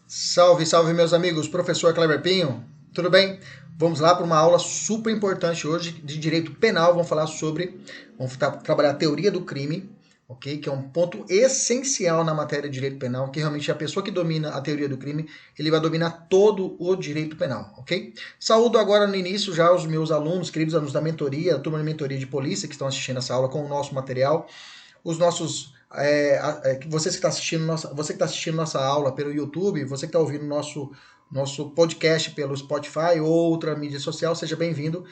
Salve, salve meus amigos, professor Kleber Pinho, tudo bem? Vamos lá para uma aula super importante hoje de direito penal, vamos trabalhar a teoria do crime, ok? Que é um ponto essencial na matéria de direito penal, que realmente é a pessoa que domina a teoria do crime, ele vai dominar todo o direito penal, ok? Saúdo agora no início já os meus alunos, queridos alunos da mentoria, a turma de mentoria de polícia que estão assistindo essa aula com o nosso material, os nossos você que está assistindo nossa aula pelo YouTube, você que está ouvindo nosso podcast pelo Spotify ou outra mídia social, seja bem-vindo.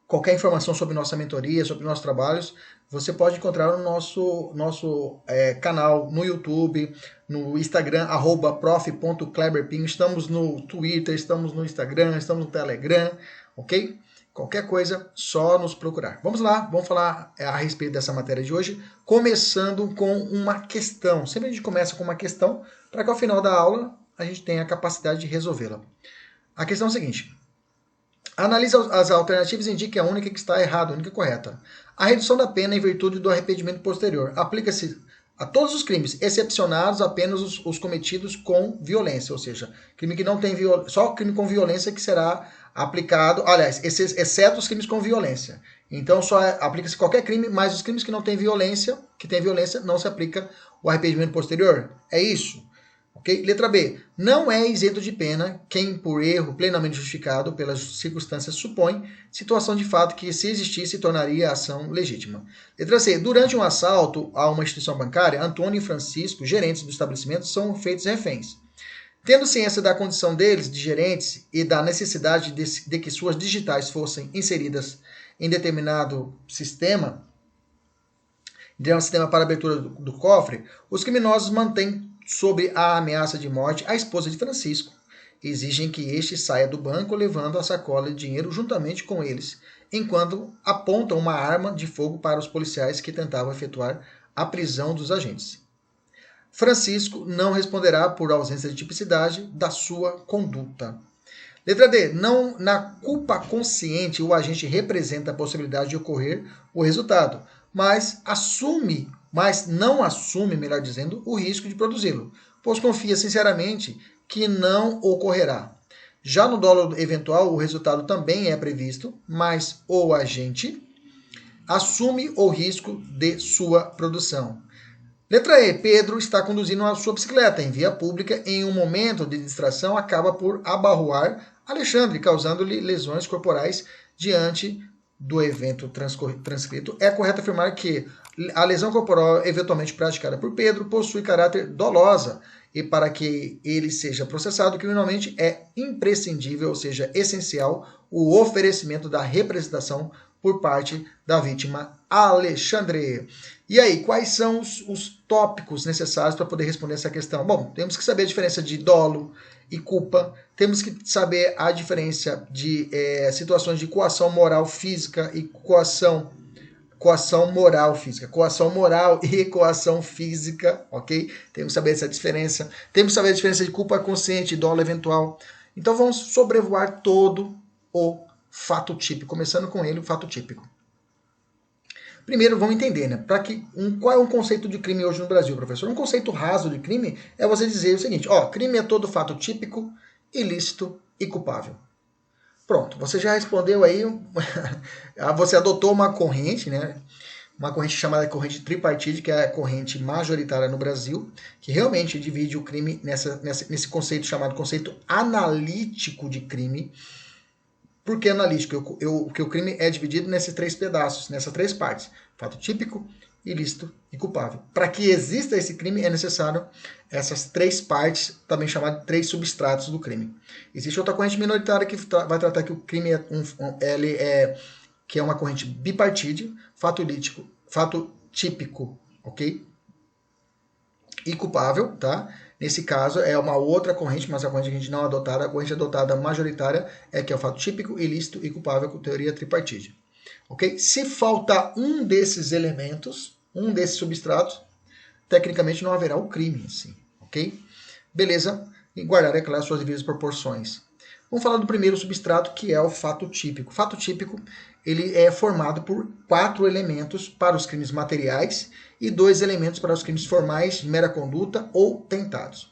Qualquer informação sobre nossa mentoria, sobre nossos trabalhos, você pode encontrar no nosso canal no YouTube, no Instagram, @prof.kleberpinho. Estamos no Twitter, estamos no Instagram, estamos no Telegram, ok? Qualquer coisa, só nos procurar. Vamos lá, vamos falar a respeito dessa matéria de hoje, começando com uma questão. Sempre a gente começa com uma questão, para que ao final da aula a gente tenha a capacidade de resolvê-la. A questão é a seguinte: analise as alternativas e indique a única que está errada, a única correta. A redução da pena em virtude do arrependimento posterior aplica-se a todos os crimes, excepcionados apenas os cometidos com violência, ou seja, crime que não tem só crime com violência que será aplicado, aliás, exceto os crimes com violência. Então só aplica-se qualquer crime, mas os crimes que não têm violência, não se aplica o arrependimento posterior. É isso. Okay? Letra B. Não é isento de pena quem, por erro plenamente justificado pelas circunstâncias, supõe situação de fato que, se existisse, tornaria a ação legítima. Letra C. Durante um assalto a uma instituição bancária, Antônio e Francisco, gerentes do estabelecimento, são feitos reféns. Tendo ciência da condição deles, de gerentes, e da necessidade de que suas digitais fossem inseridas em determinado sistema para a abertura do cofre, os criminosos mantêm sob a ameaça de morte a esposa de Francisco. Exigem que este saia do banco levando a sacola de dinheiro juntamente com eles, enquanto apontam uma arma de fogo para os policiais que tentavam efetuar a prisão dos agentes. Francisco não responderá por ausência de tipicidade da sua conduta. Letra D. Não, na culpa consciente, o agente representa a possibilidade de ocorrer o resultado, mas não assume, melhor dizendo, o risco de produzi-lo, pois confia sinceramente que não ocorrerá. Já no dolo eventual, o resultado também é previsto, mas o agente assume o risco de sua produção. Letra E. Pedro está conduzindo a sua bicicleta em via pública e, em um momento de distração, acaba por abarroar Alexandre, causando-lhe lesões corporais. Diante do evento transcrito, é correto afirmar que a lesão corporal eventualmente praticada por Pedro possui caráter dolosa e, para que ele seja processado criminalmente, é imprescindível, ou seja, essencial, o oferecimento da representação por parte da vítima Alexandre. E aí, quais são os tópicos necessários para poder responder essa questão? Bom, temos que saber a diferença de dolo e culpa, temos que saber a diferença de situações de coação moral física e coação moral física, coação moral e coação física, ok? Temos que saber essa diferença. Temos que saber a diferença de culpa consciente e dolo eventual. Então vamos sobrevoar todo o fato típico, começando com ele, o fato típico. Primeiro, vamos entender, né? Qual é o conceito de crime hoje no Brasil, professor? Um conceito raso de crime é você dizer o seguinte: crime é todo fato típico, ilícito e culpável. Pronto, você já respondeu aí, você adotou uma corrente, né? Uma corrente chamada corrente tripartite, que é a corrente majoritária no Brasil, que realmente divide o crime nesse conceito chamado conceito analítico de crime. Por que analítico? Porque o crime é dividido nesses três pedaços, nessas três partes: fato típico, ilícito e culpável. Para que exista esse crime, é necessário essas três partes, também chamadas de três substratos do crime. Existe outra corrente minoritária que vai tratar que o crime que é uma corrente bipartite, fato típico, ok? E culpável, tá? Nesse caso, é uma outra corrente, mas a corrente que a gente não adotada, a corrente adotada majoritária é que é o fato típico, ilícito e culpável com teoria tripartite. Ok? Se falta um desses elementos, um desses substratos, tecnicamente não haverá o crime em si. Ok? Beleza? E guardar, é claro, suas devidas proporções. Vamos falar do primeiro substrato, que é o fato típico. O fato típico ele é formado por 4 elementos para os crimes materiais e 2 elementos para os crimes formais de mera conduta ou tentados.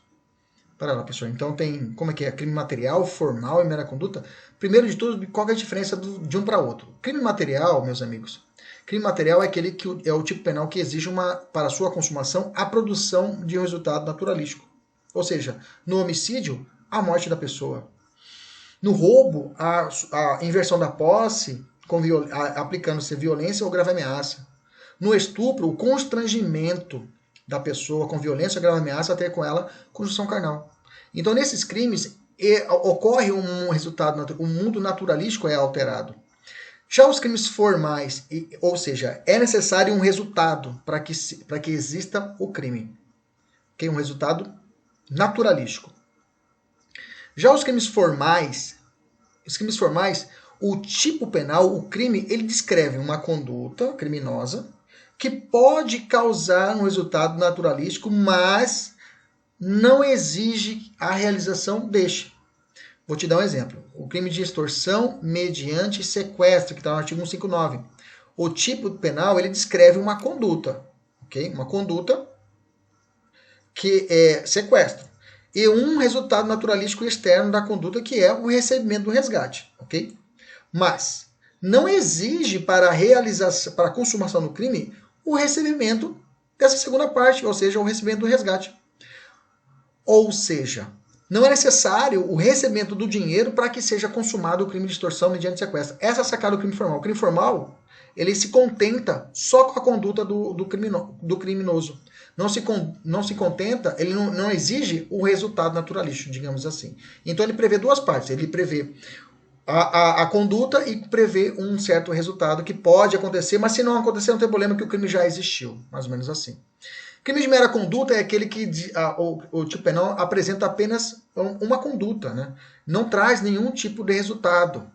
Para lá, pessoal. Então tem, como é que é? Crime material, formal e mera conduta. Primeiro de tudo, qual é a diferença de um para outro? Crime material, meus amigos, crime material é aquele que é o tipo penal que exige para sua consumação a produção de um resultado naturalístico. Ou seja, no homicídio, a morte da pessoa. No roubo, a inversão da posse, aplicando-se violência ou grave ameaça. No estupro, o constrangimento da pessoa com violência ou grave ameaça até com ela conjunção carnal. Então, nesses crimes, ocorre um resultado, o mundo naturalístico é alterado. Já os crimes formais, ou seja, é necessário um resultado para que exista o crime. Okay? Um resultado naturalístico. Já os crimes formais, o tipo penal, o crime, ele descreve uma conduta criminosa que pode causar um resultado naturalístico, mas não exige a realização deste. Vou te dar um exemplo. O crime de extorsão mediante sequestro, que está no artigo 159. O tipo penal, ele descreve uma conduta, ok? Uma conduta que é sequestro. E um resultado naturalístico externo da conduta, que é o recebimento do resgate, ok? Mas não exige para a consumação do crime o recebimento dessa segunda parte, ou seja, o recebimento do resgate. Ou seja, não é necessário o recebimento do dinheiro para que seja consumado o crime de extorsão mediante sequestro. Essa é a sacada do crime formal. O crime formal, ele se contenta só com a conduta do criminoso. Não se contenta, ele não exige o resultado naturalístico, digamos assim. Então ele prevê duas partes. Ele prevê a conduta e prevê um certo resultado que pode acontecer, mas se não acontecer, não tem problema que o crime já existiu. Mais ou menos assim. Crime de mera conduta é aquele que o tipo penal apresenta apenas uma conduta, né? Não traz nenhum tipo de resultado.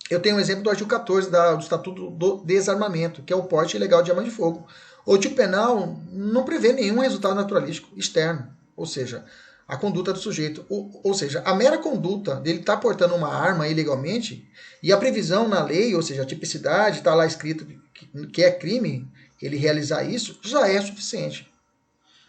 Eu tenho um exemplo do artigo 14 do Estatuto do Desarmamento, que é o porte ilegal de arma de fogo. O tipo penal não prevê nenhum resultado naturalístico externo, ou seja, a conduta do sujeito. Ou seja, a mera conduta dele estar portando uma arma ilegalmente e a previsão na lei, ou seja, a tipicidade, está lá escrito que é crime, ele realizar isso, já é suficiente.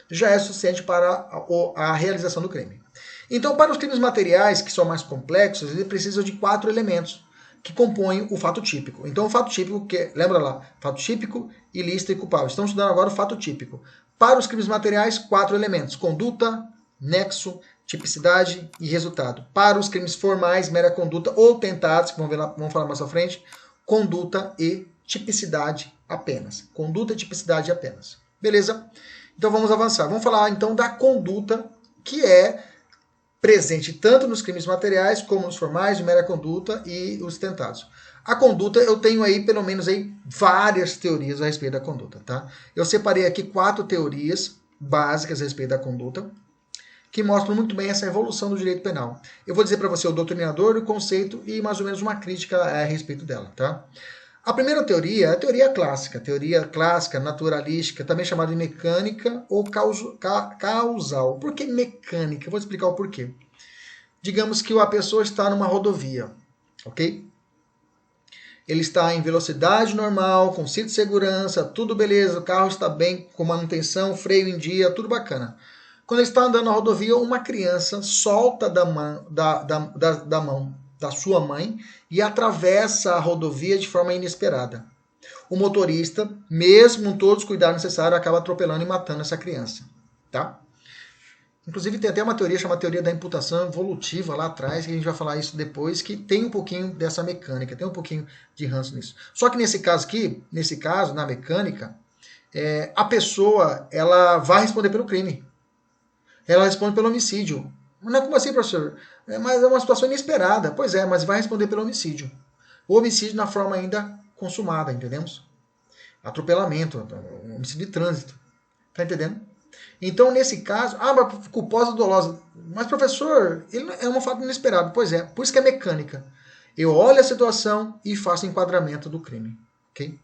Já é suficiente para a realização do crime. Então, para os crimes materiais, que são mais complexos, ele precisa de 4 elementos que compõem o fato típico. Então, o fato típico, lembra lá, fato típico, ilícito e culpável. Estamos estudando agora o fato típico. Para os crimes materiais, 4 elementos: conduta, nexo, tipicidade e resultado. Para os crimes formais, mera conduta ou tentados, que vamos falar mais à frente, conduta e tipicidade apenas. Conduta e tipicidade apenas. Beleza? Então vamos avançar. Vamos falar então da conduta, que é presente tanto nos crimes materiais como nos formais, de mera conduta e os tentados. A conduta, eu tenho aí pelo menos aí várias teorias a respeito da conduta, tá? Eu separei aqui 4 teorias básicas a respeito da conduta, que mostram muito bem essa evolução do direito penal. Eu vou dizer para você o doutrinador, o conceito e mais ou menos uma crítica a respeito dela, tá? A primeira teoria é a teoria clássica, naturalística, também chamada de mecânica ou causal. Por que mecânica? Eu vou explicar o porquê. Digamos que a pessoa está numa rodovia, ok? Ele está em velocidade normal, com cinto de segurança, tudo beleza, o carro está bem, com manutenção, freio em dia, tudo bacana. Quando ele está andando na rodovia, uma criança solta da mão da sua mãe e atravessa a rodovia de forma inesperada. O motorista, mesmo com todos os cuidados necessários, acaba atropelando e matando essa criança. Tá? Inclusive tem até uma teoria chamada teoria da imputação evolutiva lá atrás, que a gente vai falar isso depois, que tem um pouquinho dessa mecânica, tem um pouquinho de ranço nisso. Só que nesse caso, na mecânica, a pessoa ela vai responder pelo crime. Ela responde pelo homicídio. Não é como assim, professor? Mas é uma situação inesperada. Pois é, mas vai responder pelo homicídio. O homicídio na forma ainda consumada, entendemos? Atropelamento, homicídio de trânsito. Tá entendendo? Então, nesse caso, mas culposa dolosa. Mas, professor, ele é um fato inesperado. Pois é, por isso que é mecânica. Eu olho a situação e faço enquadramento do crime. Ok?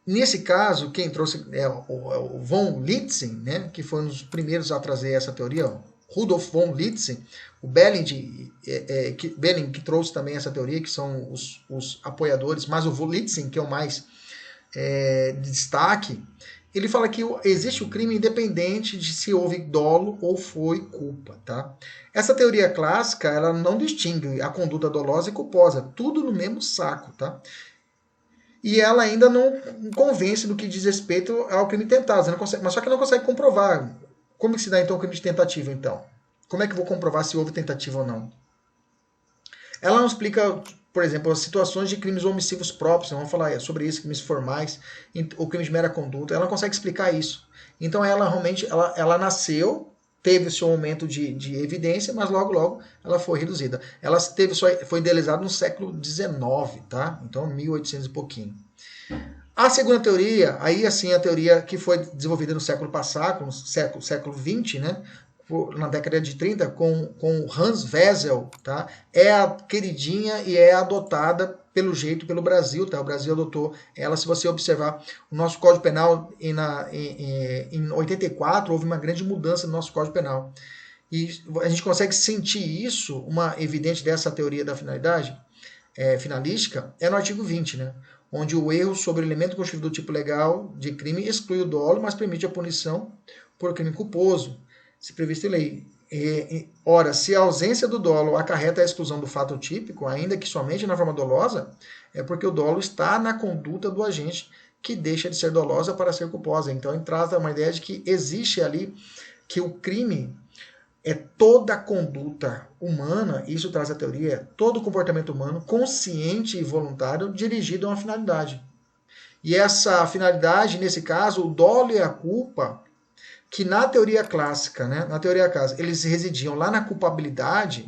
Nesse caso, quem trouxe é o von Lützen, né, que foi um dos primeiros a trazer essa teoria, Rudolf von Lützen, o Belling que trouxe também essa teoria, que são os apoiadores, mas o von Lützen, que é o mais de destaque, ele fala que existe o crime independente de se houve dolo ou foi culpa, tá? Essa teoria clássica, ela não distingue a conduta dolosa e culposa, tudo no mesmo saco, tá? E ela ainda não convence no que diz respeito ao crime tentado, mas só que não consegue comprovar. Como que se dá então o crime de tentativa, então? Como é que eu vou comprovar se houve tentativa ou não? Ela não explica, por exemplo, as situações de crimes omissivos próprios, vamos falar sobre isso, crimes formais, ou crimes de mera conduta, ela não consegue explicar isso. Então ela realmente, ela nasceu, teve o seu momento de evidência, mas logo ela foi reduzida. Ela foi idealizada no século XIX, tá? Então 1800 e pouquinho. A segunda teoria, aí assim, a teoria que foi desenvolvida no século passado, no século XX, né? Na década de 30, com Hans Wessel, tá? É a queridinha e é adotada pelo Brasil, tá? O Brasil adotou ela. Se você observar o nosso Código Penal em 84, houve uma grande mudança no nosso Código Penal. E a gente consegue sentir isso, uma evidente dessa teoria da finalidade finalística, é no artigo 20, né? Onde o erro sobre o elemento constitutivo do tipo legal de crime exclui o dolo, mas permite a punição por crime culposo, se previsto em lei. Ora, se a ausência do dolo acarreta a exclusão do fato típico, ainda que somente na forma dolosa, é porque o dolo está na conduta do agente, que deixa de ser dolosa para ser culposa. Então, traz uma ideia de que existe ali, que o crime é toda a conduta humana, isso traz a teoria, é todo o comportamento humano, consciente e voluntário, dirigido a uma finalidade. E essa finalidade, nesse caso, o dolo e a culpa, que na teoria clássica, né, na teoria clássica, eles residiam lá na culpabilidade,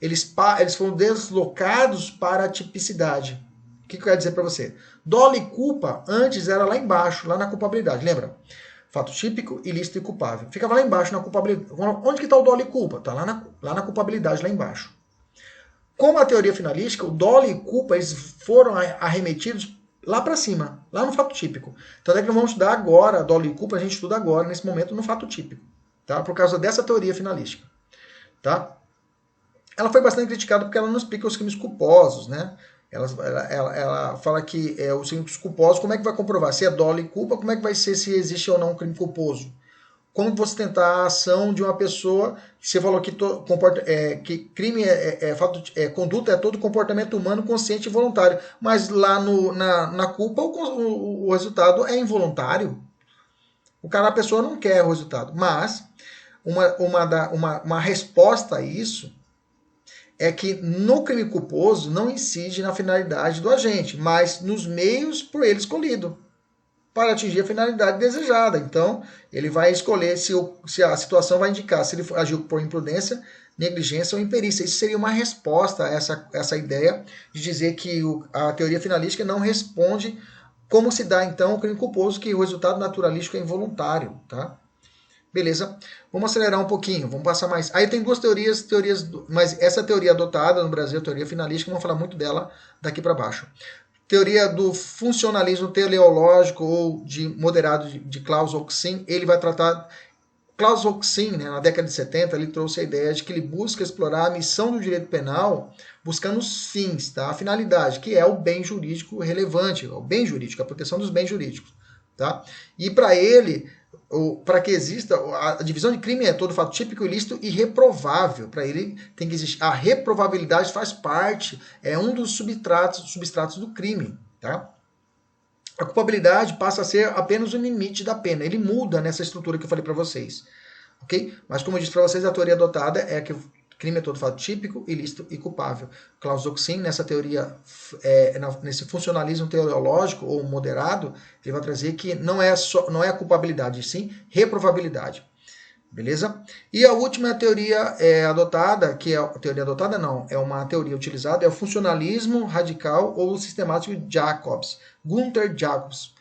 eles foram deslocados para a tipicidade. O que eu quero dizer para você? Dolo e culpa, antes era lá embaixo, lá na culpabilidade, lembra? Fato típico, ilícito e culpável. Ficava lá embaixo na culpabilidade. Onde que está o dolo e culpa? Está lá na culpabilidade, lá embaixo. Como a teoria finalística, o dolo e culpa eles foram arremetidos lá para cima, lá no fato típico. Então é que nós vamos estudar agora, dolo e culpa, a gente estuda agora, nesse momento, no fato típico. Tá? Por causa dessa teoria finalística. Tá? Ela foi bastante criticada porque ela não explica os crimes culposos, né? Ela fala que os crimes culposos, como é que vai comprovar? Se é dolo e culpa, como é que vai ser se existe ou não um crime culposo? Como você tentar a ação de uma pessoa, você falou que crime conduta é todo comportamento humano consciente e voluntário, mas lá na culpa o resultado é involuntário. A pessoa não quer o resultado, mas uma resposta a isso é que no crime culposo não incide na finalidade do agente, mas nos meios por ele escolhido para atingir a finalidade desejada. Então, ele vai escolher se a situação vai indicar se ele agiu por imprudência, negligência ou imperícia. Isso seria uma resposta a essa ideia de dizer que a teoria finalística não responde como se dá, então, o crime culposo, que o resultado naturalístico é involuntário, tá? Beleza, vamos acelerar um pouquinho, vamos passar mais. Aí tem duas teorias, mas essa teoria adotada no Brasil, a teoria finalística, vamos falar muito dela daqui para baixo. Teoria do funcionalismo teleológico ou de moderado de Klaus Oxin, ele vai tratar... Klaus Oxin, né, na década de 70, ele trouxe a ideia de que ele busca explorar a missão do direito penal buscando os fins, tá? A finalidade, que é o bem jurídico relevante, o bem jurídico, a proteção dos bens jurídicos. Tá? E para ele, para que exista, a divisão de crime é todo fato típico, ilícito e reprovável. Para ele tem que existir. A reprovabilidade faz parte, é um dos substratos do crime. Tá? A culpabilidade passa a ser apenas o limite da pena. Ele muda nessa estrutura que eu falei para vocês. Okay? Mas como eu disse para vocês, a teoria adotada é que o crime é todo fato típico, ilícito e culpável. Klaus Oxin, nessa teoria, nesse funcionalismo teleológico ou moderado, ele vai trazer que não é a culpabilidade, sim reprovabilidade. Beleza? E a última teoria adotada, que é a teoria adotada não, é uma teoria utilizada, é o funcionalismo radical ou sistemático de Jacobs, Gunther Jacobs.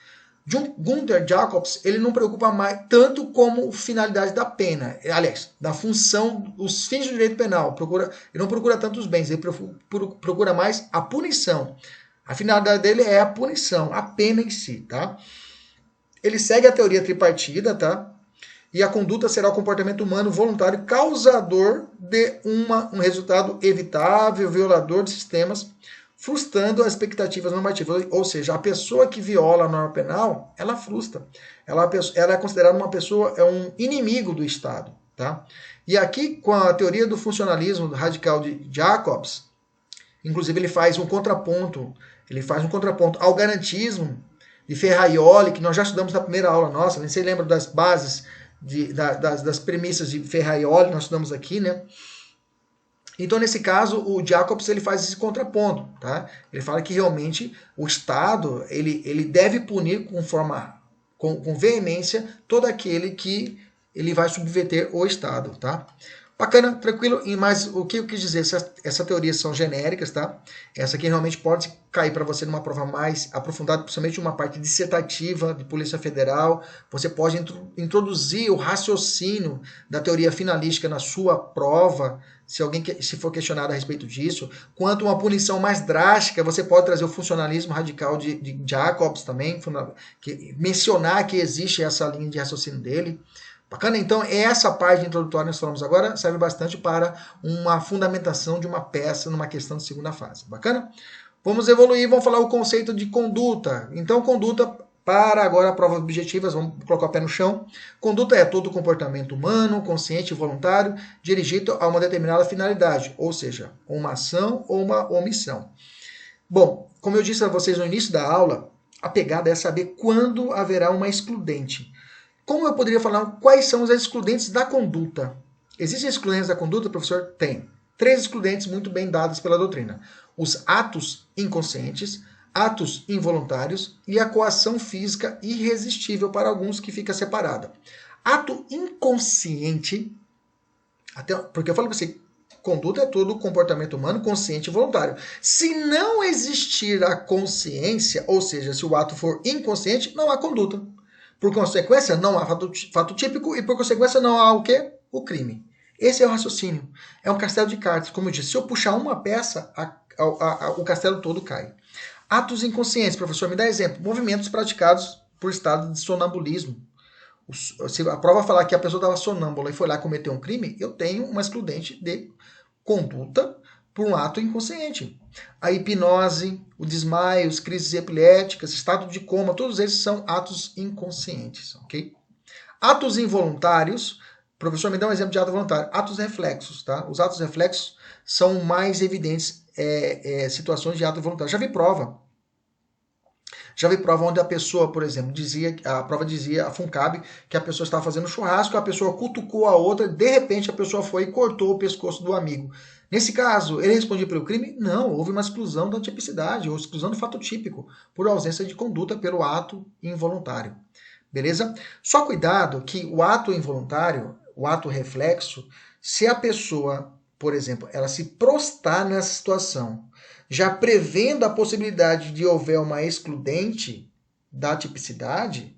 Gunther Jacobs, ele não preocupa mais tanto como finalidade da pena, aliás, da função, os fins do direito penal. Ele não procura tanto os bens, ele procura mais a punição. A finalidade dele é a punição, a pena em si, tá? Ele segue a teoria tripartida, tá? E a conduta será o comportamento humano voluntário causador de um resultado evitável, violador de sistemas frustrando as expectativas normativas. Ou seja, a pessoa que viola a norma penal, ela frustra. Ela é considerada uma pessoa, é um inimigo do Estado. Tá? E aqui, com a teoria do funcionalismo radical de Jacobs, inclusive ele faz um contraponto ao garantismo de Ferraioli, que nós já estudamos na primeira aula nossa. Você lembra das bases, das premissas de Ferraioli, nós estudamos aqui, né? Então, nesse caso, o Jacobs ele faz esse contraponto. Tá? Ele fala que realmente o Estado ele deve punir com veemência todo aquele que ele vai subverter o Estado. Tá? Bacana, tranquilo, mas o que eu quis dizer, essa teorias são genéricas, tá? Essa aqui realmente pode cair para você numa prova mais aprofundada, principalmente uma parte dissertativa de Polícia Federal. Você pode introduzir o raciocínio da teoria finalística na sua prova, se for questionado a respeito disso. Quanto uma punição mais drástica, você pode trazer o funcionalismo radical de Jacobs também, mencionar que existe essa linha de raciocínio dele. Bacana? Então, essa parte introdutória que nós falamos agora serve bastante para uma fundamentação de uma peça numa questão de segunda fase. Bacana? Vamos evoluir, vamos falar o conceito de conduta. Então, conduta para agora provas objetivas, vamos colocar o pé no chão. Conduta é todo comportamento humano, consciente e voluntário, dirigido a uma determinada finalidade, ou seja, uma ação ou uma omissão. Bom, como eu disse a vocês no início da aula, a pegada é saber quando haverá uma excludente. Como eu poderia falar quais são os excludentes da conduta? Existem excludentes da conduta, professor? Tem. 3 excludentes muito bem dados pela doutrina. Os atos inconscientes, atos involuntários e a coação física irresistível para alguns que fica separada. Ato inconsciente, porque eu falo para você, conduta é todo comportamento humano consciente e voluntário. Se não existir a consciência, ou seja, se o ato for inconsciente, não há conduta. Por consequência, não há fato típico e, por consequência, não há o quê? O crime. Esse é o raciocínio. É um castelo de cartas. Como eu disse, se eu puxar uma peça, o castelo todo cai. Atos inconscientes, professor, me dá exemplo. Movimentos praticados por estado de sonambulismo. Se a prova falar que a pessoa estava sonâmbula e foi lá cometer um crime, eu tenho uma excludente de conduta por um ato inconsciente. A hipnose, o desmaio, as crises epiléticas, estado de coma, todos esses são atos inconscientes, ok? Atos involuntários, professor, me dá um exemplo de ato voluntário. Atos reflexos, tá? Os atos reflexos são mais evidentes situações de ato voluntário. Já vi prova onde a pessoa, por exemplo, a prova dizia, a FUNCAB, que a pessoa estava fazendo churrasco, a pessoa cutucou a outra, de repente a pessoa foi e cortou o pescoço do amigo. Nesse caso, ele respondia pelo crime? Não, houve uma exclusão da tipicidade, ou exclusão do fato típico, por ausência de conduta pelo ato involuntário. Beleza? Só cuidado que o ato involuntário, o ato reflexo, se a pessoa, por exemplo, ela se prostrar nessa situação, já prevendo a possibilidade de houver uma excludente da tipicidade,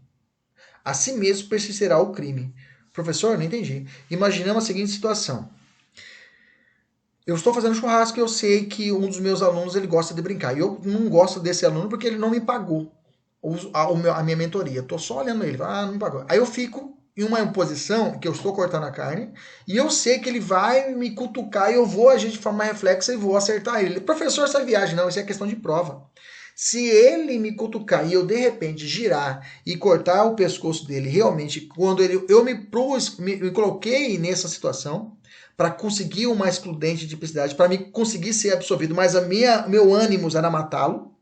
assim mesmo persistirá o crime. Professor, não entendi. Imaginamos a seguinte situação. Eu estou fazendo churrasco e eu sei que um dos meus alunos ele gosta de brincar. E eu não gosto desse aluno porque ele não me pagou a minha mentoria. Estou só olhando ele. Não me pagou. Aí eu fico em uma posição que eu estou cortando a carne e eu sei que ele vai me cutucar e eu vou agir de forma reflexa e vou acertar ele. Professor, essa viagem não, isso é questão de prova. Se ele me cutucar e eu de repente girar e cortar o pescoço dele, realmente, quando eu me coloquei nessa situação para conseguir uma excludente de tipicidade, para me conseguir ser absorvido, mas meu ânimo era matá-lo,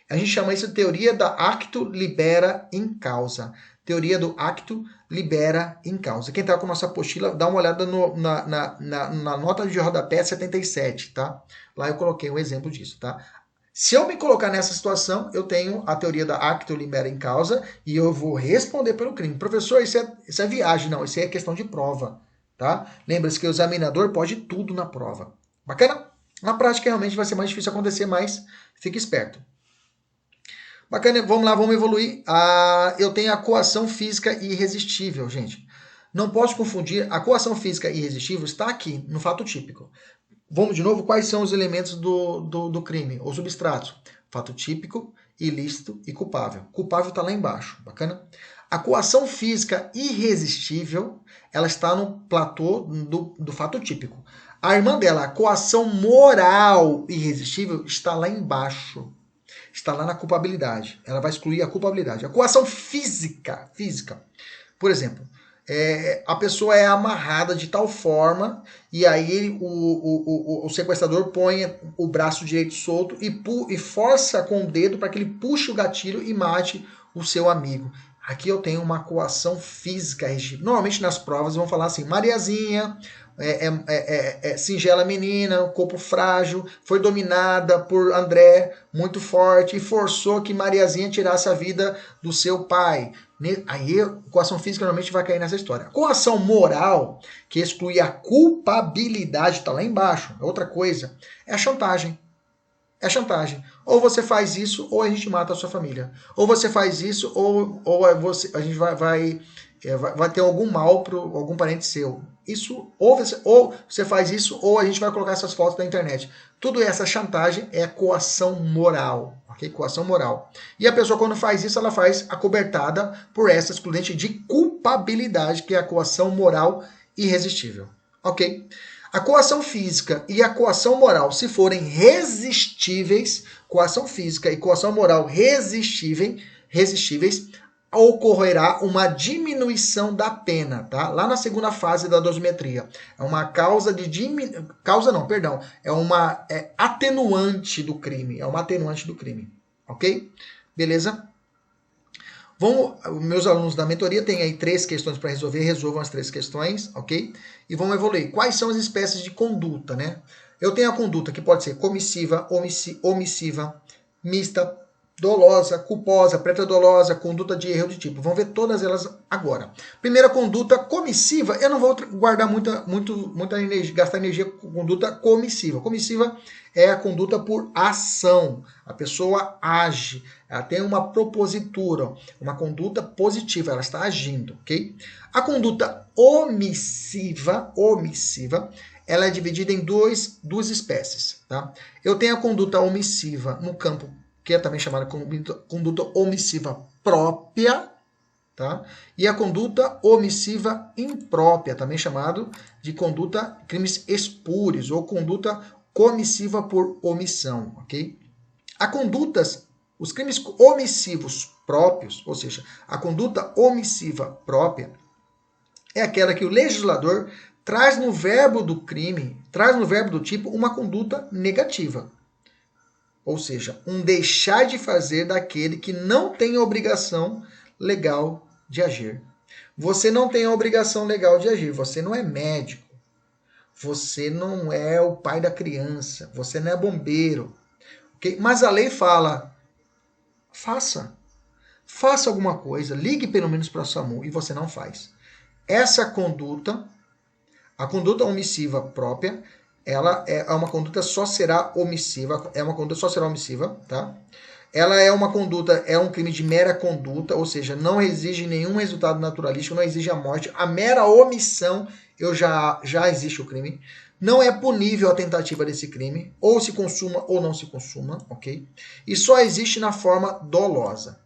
a gente chama isso de teoria da acto libera in causa. Teoria do acto libera in causa. Quem está com a nossa apostila, dá uma olhada na nota de rodapé 77, tá? Lá eu coloquei um exemplo disso, tá? Se eu me colocar nessa situação, eu tenho a teoria da acto libera in causa e eu vou responder pelo crime. Professor, isso é viagem. Não, isso é questão de prova, tá? Lembra-se que o examinador pode tudo na prova. Bacana? Na prática, realmente vai ser mais difícil acontecer, mas fique esperto. Bacana, vamos lá, vamos evoluir. Eu tenho a coação física irresistível, gente. Não posso confundir, a coação física irresistível está aqui, no fato típico. Vamos de novo, quais são os elementos do crime, ou substratos? Fato típico, ilícito e culpável. Culpável está lá embaixo, bacana? A coação física irresistível, ela está no platô do fato típico. A irmã dela, a coação moral irresistível, está lá embaixo. Está lá na culpabilidade. Ela vai excluir a culpabilidade. A coação física. Por exemplo, a pessoa é amarrada de tal forma e aí o sequestrador põe o braço direito solto e força com o dedo para que ele puxe o gatilho e mate o seu amigo. Aqui eu tenho uma coação física. Normalmente nas provas vão falar assim, Mariazinha, singela menina, corpo frágil, foi dominada por André, muito forte, e forçou que Mariazinha tirasse a vida do seu pai. Aí, coação física normalmente vai cair nessa história. Coação moral, que exclui a culpabilidade, está lá embaixo, é outra coisa, é a chantagem. É chantagem. Ou você faz isso, ou a gente mata a sua família. Ou você faz isso, ou a gente vai ter algum mal para algum parente seu. Isso, ou você faz isso, ou a gente vai colocar essas fotos na internet. Tudo essa chantagem é coação moral. Ok? Coação moral. E a pessoa, quando faz isso, ela faz acobertada por essa excludente de culpabilidade, que é a coação moral irresistível. Ok? A coação física e a coação moral, se forem resistíveis, coação física e coação moral resistíveis, ocorrerá uma diminuição da pena, tá? Lá na segunda fase da dosimetria. É uma é uma atenuante do crime. É uma atenuante do crime. Ok? Beleza? Meus alunos da mentoria têm aí 3 questões para resolver, resolvam as 3 questões, ok? E vamos evoluir. Quais são as espécies de conduta, né? Eu tenho a conduta que pode ser comissiva, omissiva, mista, dolosa, culposa, preterdolosa, conduta de erro de tipo. Vamos ver todas elas agora. Primeira conduta comissiva, eu não vou guardar muita energia, gastar energia com conduta comissiva. Comissiva é a conduta por ação. A pessoa age, ela tem uma propositura, uma conduta positiva, ela está agindo, ok? A conduta omissiva, ela é dividida em duas espécies, tá? Eu tenho a conduta omissiva no campo que é também chamada conduta omissiva própria, tá? E a conduta omissiva imprópria, também chamado de conduta crimes espúrios ou conduta comissiva por omissão, ok? Os crimes omissivos próprios, ou seja, a conduta omissiva própria, é aquela que o legislador traz no verbo do crime, traz no verbo do tipo uma conduta negativa. Ou seja, um deixar de fazer daquele que não tem a obrigação legal de agir. Você não tem a obrigação legal de agir. Você não é médico. Você não é o pai da criança. Você não é bombeiro. Okay? Mas a lei fala, faça. Faça alguma coisa. Ligue pelo menos para o SAMU e você não faz. Essa conduta, a conduta omissiva própria, ela é uma conduta só será omissiva, tá? Ela é uma conduta, é um crime de mera conduta, ou seja, não exige nenhum resultado naturalístico, não exige a morte, a mera omissão já existe o crime. Não é punível a tentativa desse crime, ou se consuma ou não se consuma, ok? E só existe na forma dolosa.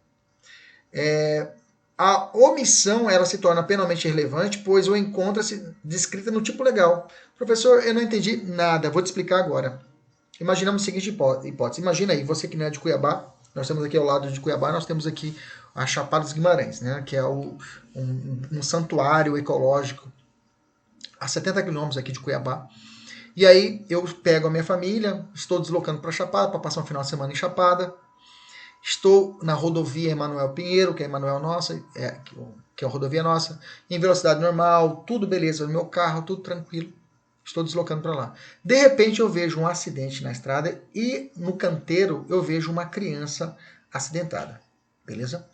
A omissão ela se torna penalmente irrelevante, pois o encontra-se descrita no tipo legal. Professor, eu não entendi nada, vou te explicar agora. Imaginamos a seguinte hipótese. Imagina aí, você que não é de Cuiabá, nós temos aqui ao lado de Cuiabá, nós temos aqui a Chapada dos Guimarães, né, que é um santuário ecológico a 70 quilômetros aqui de Cuiabá. E aí eu pego a minha família, estou deslocando para Chapada, para passar um final de semana em Chapada. Estou na rodovia Emanuel Pinheiro, que é a Emanuel nossa, que é a rodovia nossa, em velocidade normal, tudo beleza, no meu carro, tudo tranquilo. Estou deslocando para lá. De repente eu vejo um acidente na estrada e no canteiro eu vejo uma criança acidentada. Beleza?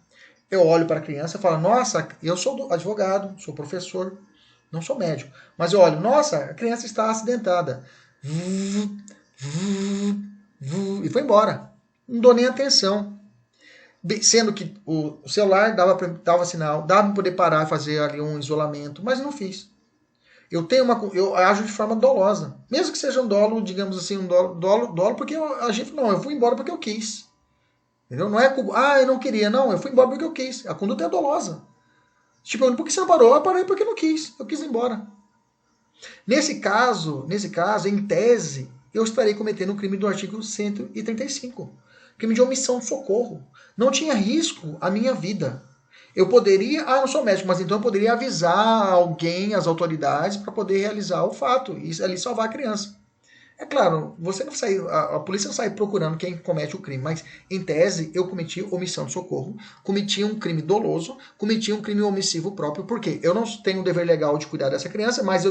Eu olho para a criança e falo, nossa, eu sou advogado, sou professor, não sou médico. Mas eu olho, nossa, a criança está acidentada. E foi embora. Não dou nem atenção. Sendo que o celular dava sinal, dava para poder parar e fazer ali um isolamento, mas não fiz. Eu ajo de forma dolosa. Mesmo que seja um dolo, digamos assim, um dolo porque eu fui embora porque eu quis. Entendeu? Não é eu não queria, não, eu fui embora porque eu quis. A conduta é dolosa. Tipo, por que você não parou? Eu parei porque eu não quis. Eu quis ir embora. Nesse caso, em tese, eu estarei cometendo um crime do artigo 135. Crime de omissão de socorro. Não tinha risco à minha vida. Eu poderia, eu não sou médico, mas então eu poderia avisar alguém, as autoridades, para poder realizar o fato e ali salvar a criança. É claro, você não sai, a polícia não sai procurando quem comete o crime, mas em tese eu cometi omissão de socorro, cometi um crime doloso, cometi um crime omissivo próprio, porque eu não tenho o dever legal de cuidar dessa criança, mas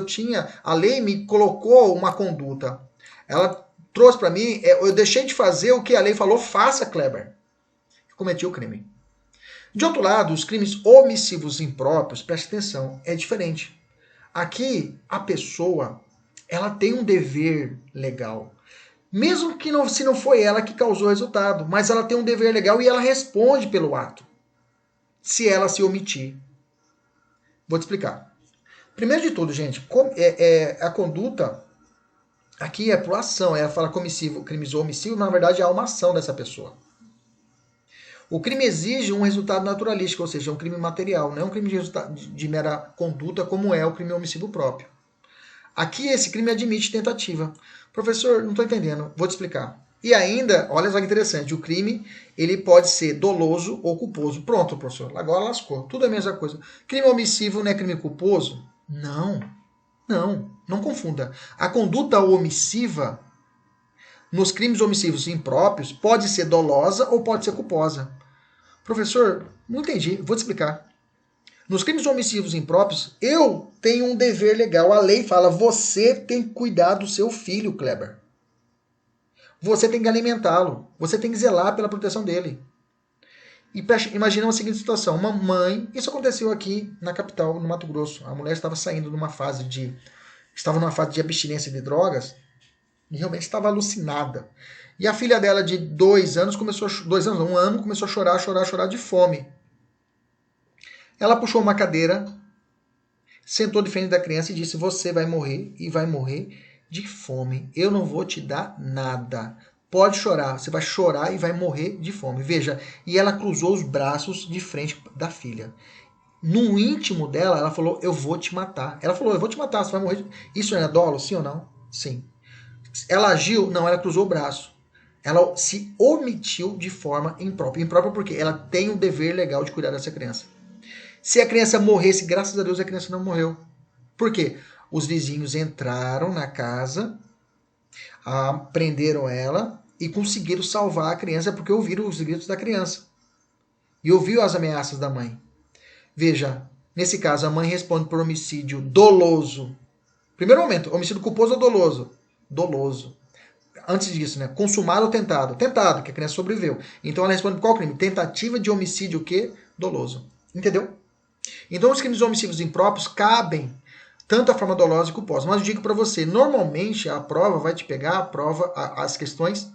a lei me colocou uma conduta. Ela trouxe para mim, eu deixei de fazer o que a lei falou, faça, Kleber. Eu cometi o crime. De outro lado, os crimes omissivos impróprios, preste atenção, é diferente. Aqui, a pessoa, ela tem um dever legal. Mesmo que não, se não foi ela que causou o resultado, mas ela tem um dever legal e ela responde pelo ato, se ela se omitir. Vou te explicar. Primeiro de tudo, gente, a conduta aqui é por ação, ela fala crimes omissivo, mas na verdade é uma ação dessa pessoa. O crime exige um resultado naturalístico, ou seja, um crime material, não é um crime de mera conduta como é o crime omissivo próprio. Aqui esse crime admite tentativa. Professor, não estou entendendo, vou te explicar. E ainda, olha só que interessante, o crime ele pode ser doloso ou culposo. Pronto, professor, agora lascou. Tudo é a mesma coisa. Crime omissivo não é crime culposo? Não confunda. A conduta omissiva nos crimes omissivos impróprios pode ser dolosa ou pode ser culposa. Professor, não entendi, vou te explicar. Nos crimes omissivos impróprios, eu tenho um dever legal. A lei fala, você tem que cuidar do seu filho, Kleber. Você tem que alimentá-lo. Você tem que zelar pela proteção dele. E imagina uma seguinte situação. Uma mãe, isso aconteceu aqui na capital, no Mato Grosso. A mulher estava saindo numa fase de abstinência de drogas e realmente estava alucinada. E a filha dela de 2 anos começou, 2 anos, 1 ano, começou a chorar de fome. Ela puxou uma cadeira, sentou de frente da criança e disse: você vai morrer e vai morrer de fome. Eu não vou te dar nada. Pode chorar, você vai chorar e vai morrer de fome. Veja, e ela cruzou os braços de frente da filha. No íntimo dela, ela falou: eu vou te matar. Ela falou: eu vou te matar, você vai morrer. Isso é dolo, sim ou não? Sim. Ela agiu? Não, ela cruzou o braço. Ela se omitiu de forma imprópria. Imprópria porque ela tem o dever legal de cuidar dessa criança. Se a criança morresse, graças a Deus a criança não morreu. Por quê? Os vizinhos entraram na casa, prenderam ela e conseguiram salvar a criança porque ouviram os gritos da criança. E ouviu as ameaças da mãe. Veja, nesse caso a mãe responde por homicídio doloso. Primeiro momento, homicídio culposo ou doloso? Doloso. Antes disso, né? Consumado ou tentado? Tentado, que a criança sobreviveu. Então ela responde por qual crime? Tentativa de homicídio o quê? Doloso. Entendeu? Então os crimes omissivos impróprios cabem tanto a forma dolosa e culposa. Mas eu digo para você, normalmente a prova vai te pegar as questões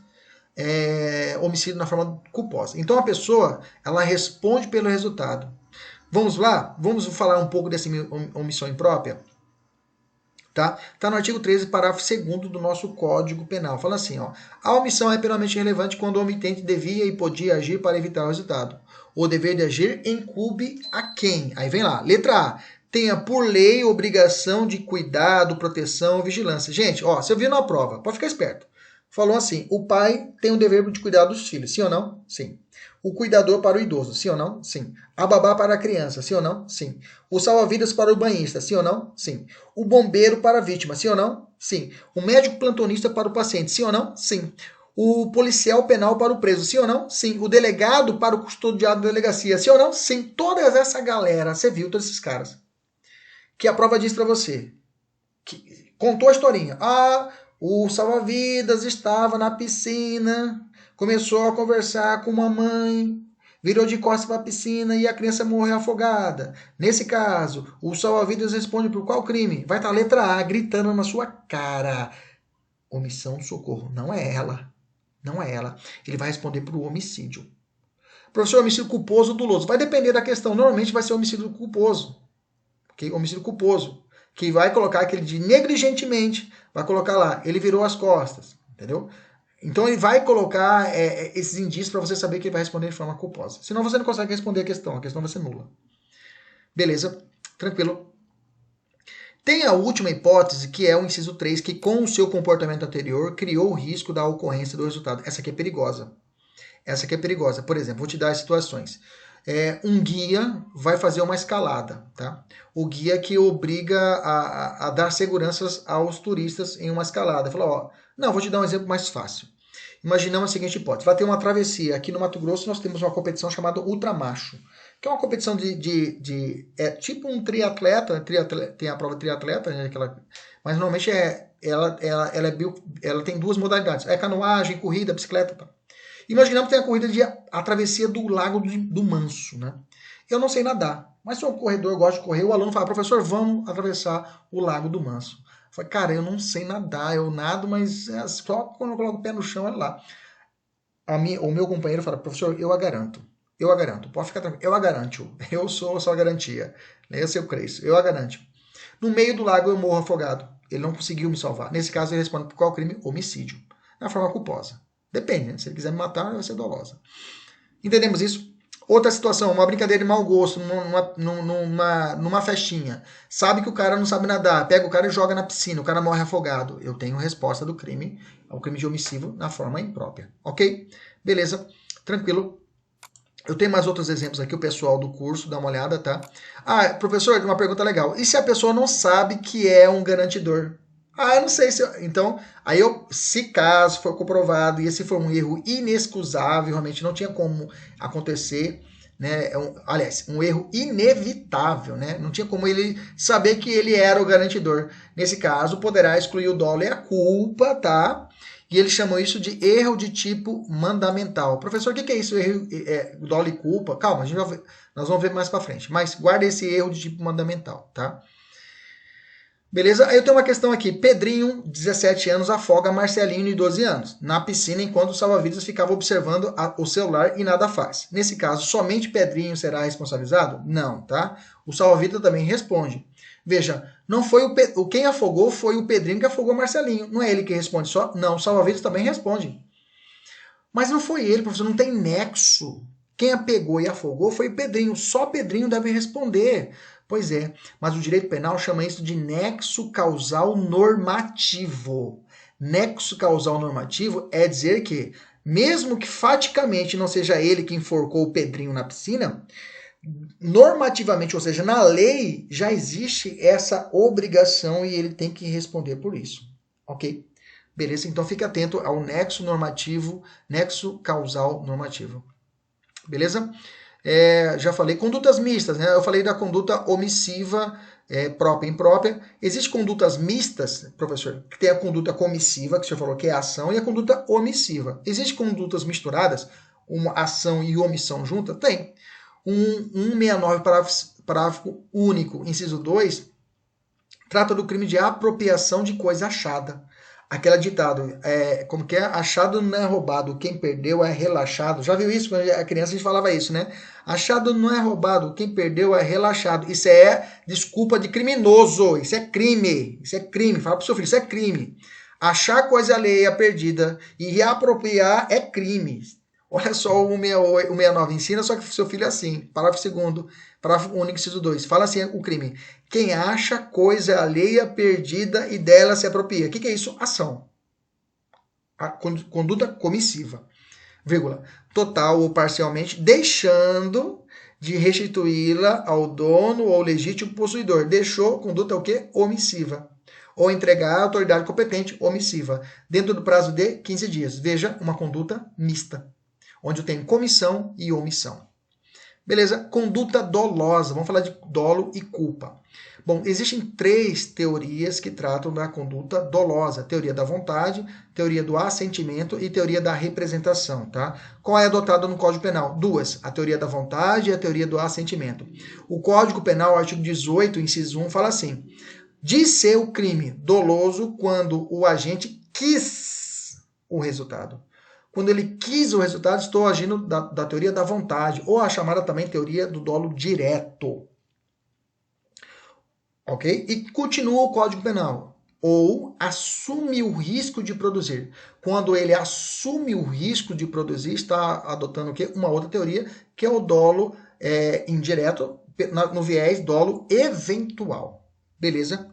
homicídio na forma culposa. Então a pessoa, ela responde pelo resultado. Vamos lá? Vamos falar um pouco dessa omissão imprópria? Tá no artigo 13, parágrafo 2º do nosso Código Penal. Fala assim, ó: a omissão é penalmente relevante quando o omitente devia e podia agir para evitar o resultado. O dever de agir incumbe a quem? Aí vem lá, letra A. Tenha por lei obrigação de cuidado, proteção, vigilância. Gente, ó, você viu na prova, pode ficar esperto. Falou assim, o pai tem o dever de cuidar dos filhos, sim ou não? Sim. O cuidador para o idoso, sim ou não? Sim. A babá para a criança, sim ou não? Sim. O salva-vidas para o banhista, sim ou não? Sim. O bombeiro para a vítima, sim ou não? Sim. O médico plantonista para o paciente, sim ou não? Sim. O policial penal para o preso, sim ou não? Sim. O delegado para o custodiado da delegacia, sim ou não? Sim. Toda essa galera, você viu todos esses caras. Que a prova diz para você. Que contou a historinha. O salva-vidas estava na piscina, começou a conversar com uma mãe, virou de costas para a piscina e a criança morreu afogada. Nesse caso, o salva-vidas responde por qual crime? Vai estar a letra A gritando na sua cara. Omissão de socorro. Não é ela. Não é ela. Ele vai responder por homicídio. Professor, homicídio culposo ou doloso? Vai depender da questão. Normalmente vai ser homicídio culposo. Okay? Homicídio culposo. Que vai colocar aquele de negligentemente, vai colocar lá, ele virou as costas, entendeu? Então ele vai colocar esses indícios para você saber que ele vai responder de forma culposa. Senão você não consegue responder a questão vai ser nula. Beleza? Tranquilo. Tem a última hipótese, que é o inciso 3, que com o seu comportamento anterior criou o risco da ocorrência do resultado. Essa aqui é perigosa. Essa aqui é perigosa. Por exemplo, vou te dar as situações. Um guia vai fazer uma escalada, tá? O guia que obriga a dar seguranças aos turistas em uma escalada. Fala, ó, não, vou te dar um exemplo mais fácil. Imaginamos a seguinte hipótese. Vai ter uma travessia. Aqui no Mato Grosso nós temos uma competição chamada Ultramacho, que é uma competição é tipo um triatleta, tem a prova triatleta, né, mas normalmente ela tem duas modalidades. É canoagem, corrida, bicicleta, tá? Imaginamos que tem a corrida a travessia do Lago do Manso, né? Eu não sei nadar, mas sou um corredor, eu gosto de correr. O aluno fala, professor, vamos atravessar o Lago do Manso. Eu falei, cara, eu não sei nadar, eu nado, mas só quando eu coloco o pé no chão, olha lá. O meu companheiro fala, professor, eu a garanto, pode ficar tranquilo, eu a garanto, eu sou a sua garantia. Esse eu creio, eu a garanto. No meio do lago eu morro afogado, ele não conseguiu me salvar. Nesse caso ele responde por qual crime? Homicídio, na forma culposa. Depende, né? Se ele quiser me matar, vai ser dolosa. Entendemos isso? Outra situação, uma brincadeira de mau gosto numa festinha. Sabe que o cara não sabe nadar, pega o cara e joga na piscina, o cara morre afogado. Eu tenho resposta do crime, ao crime de homicídio na forma imprópria. Ok? Beleza? Tranquilo. Eu tenho mais outros exemplos aqui, o pessoal do curso, dá uma olhada, tá? Ah, professor, uma pergunta legal. E se a pessoa não sabe que é um garantidor? Ah, eu não sei se... Então, aí se caso for comprovado, e esse for um erro inexcusável, realmente não tinha como acontecer, né? Aliás, um erro inevitável, né? Não tinha como ele saber que ele era o garantidor. Nesse caso, poderá excluir o dolo e a culpa, tá? E eles chamam isso de erro de tipo mandamental. Professor, o que é isso? Erro, dolo e culpa? Calma, nós vamos ver mais para frente. Mas guarda esse erro de tipo mandamental, tá? Beleza? Aí eu tenho uma questão aqui. Pedrinho, 17 anos, afoga Marcelinho, de 12 anos, na piscina enquanto o salva-vidas ficava observando o celular e nada faz. Nesse caso, somente Pedrinho será responsabilizado? Não, tá? O salva-vidas também responde. Veja, não foi quem afogou foi o Pedrinho que afogou Marcelinho. Não é ele que responde só? Não, o salva-vidas também responde. Mas não foi ele, professor, não tem nexo. Quem a pegou e afogou foi o Pedrinho. Só Pedrinho deve responder. Pois é, mas o direito penal chama isso de nexo causal normativo. Nexo causal normativo é dizer que, mesmo que faticamente não seja ele que enforcou o Pedrinho na piscina, normativamente, ou seja, na lei, já existe essa obrigação e ele tem que responder por isso. Ok? Beleza? Então fique atento ao nexo normativo, nexo causal normativo. Beleza? Já falei, condutas mistas, né? Eu falei da conduta omissiva, própria e imprópria. Existem condutas mistas, professor, que tem a conduta comissiva, que o senhor falou que é a ação, e a conduta omissiva. Existem condutas misturadas, uma ação e omissão junta? Tem. 169, parágrafo único, inciso 2, trata do crime de apropriação de coisa achada. Aquela ditado, como que é? Achado não é roubado, quem perdeu é relaxado. Já viu isso? Quando a criança a gente falava isso, né? Achado não é roubado, quem perdeu é relaxado. Isso é desculpa de criminoso, isso é crime. Isso é crime, fala pro seu filho, isso é crime. Achar coisa alheia perdida e reapropriar é crime. Olha só o 69 ensina, só que seu filho é assim. Parágrafo 2º, parágrafo único, inciso 2. Fala assim o crime. Quem acha coisa alheia perdida e dela se apropria. O que é isso? Ação. A conduta comissiva. Vírgula. Total ou parcialmente, deixando de restituí-la ao dono ou legítimo possuidor. Deixou, conduta o quê? Omissiva. Ou entregar à autoridade competente, omissiva. Dentro do prazo de 15 dias. Veja, uma conduta mista, onde eu tenho comissão e omissão. Beleza? Conduta dolosa. Vamos falar de dolo e culpa. Bom, existem 3 teorias que tratam da conduta dolosa. Teoria da vontade, teoria do assentimento e teoria da representação, tá? Qual é adotada no Código Penal? 2. A teoria da vontade e a teoria do assentimento. O Código Penal, artigo 18, inciso 1, fala assim: de ser o crime doloso quando o agente quis o resultado. Quando ele quis o resultado, estou agindo da teoria da vontade, ou a chamada também teoria do dolo direto. Ok? E continua o Código Penal. Ou assume o risco de produzir. Quando ele assume o risco de produzir, está adotando o quê? Uma outra teoria, que é o dolo indireto, no viés dolo eventual. Beleza?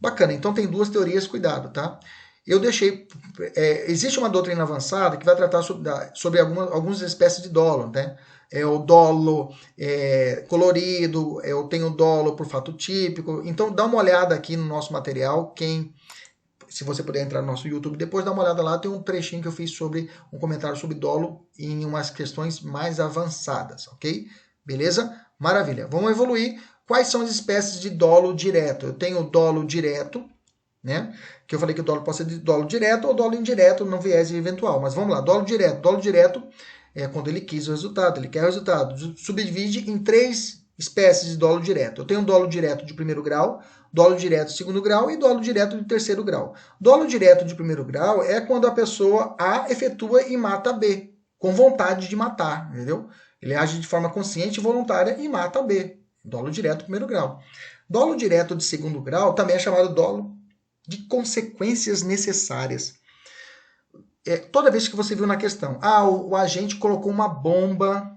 Bacana. Então tem duas teorias, cuidado, tá? Eu deixei... existe uma doutrina avançada que vai tratar sobre algumas espécies de dolo, né? O dolo colorido, eu tenho dolo por fato típico. Então dá uma olhada aqui no nosso material, se você puder entrar no nosso YouTube depois, dá uma olhada lá, tem um trechinho que eu fiz sobre um comentário sobre dolo em umas questões mais avançadas, ok? Beleza? Maravilha. Vamos evoluir. Quais são as espécies de dolo direto? Eu tenho o dolo direto, né? Que eu falei que o dolo pode ser de dolo direto ou dolo indireto no viés eventual. Mas vamos lá, dolo direto. Dolo direto é quando ele quis o resultado, ele quer o resultado. Subdivide em 3 espécies de dolo direto. Eu tenho dolo direto de primeiro grau, dolo direto de segundo grau e dolo direto de terceiro grau. Dolo direto de primeiro grau é quando a pessoa A efetua e mata B, com vontade de matar, entendeu? Ele age de forma consciente e voluntária e mata B. Dolo direto de primeiro grau. Dolo direto de segundo grau também é chamado dolo de consequências necessárias. Toda vez que você viu na questão, o agente colocou uma bomba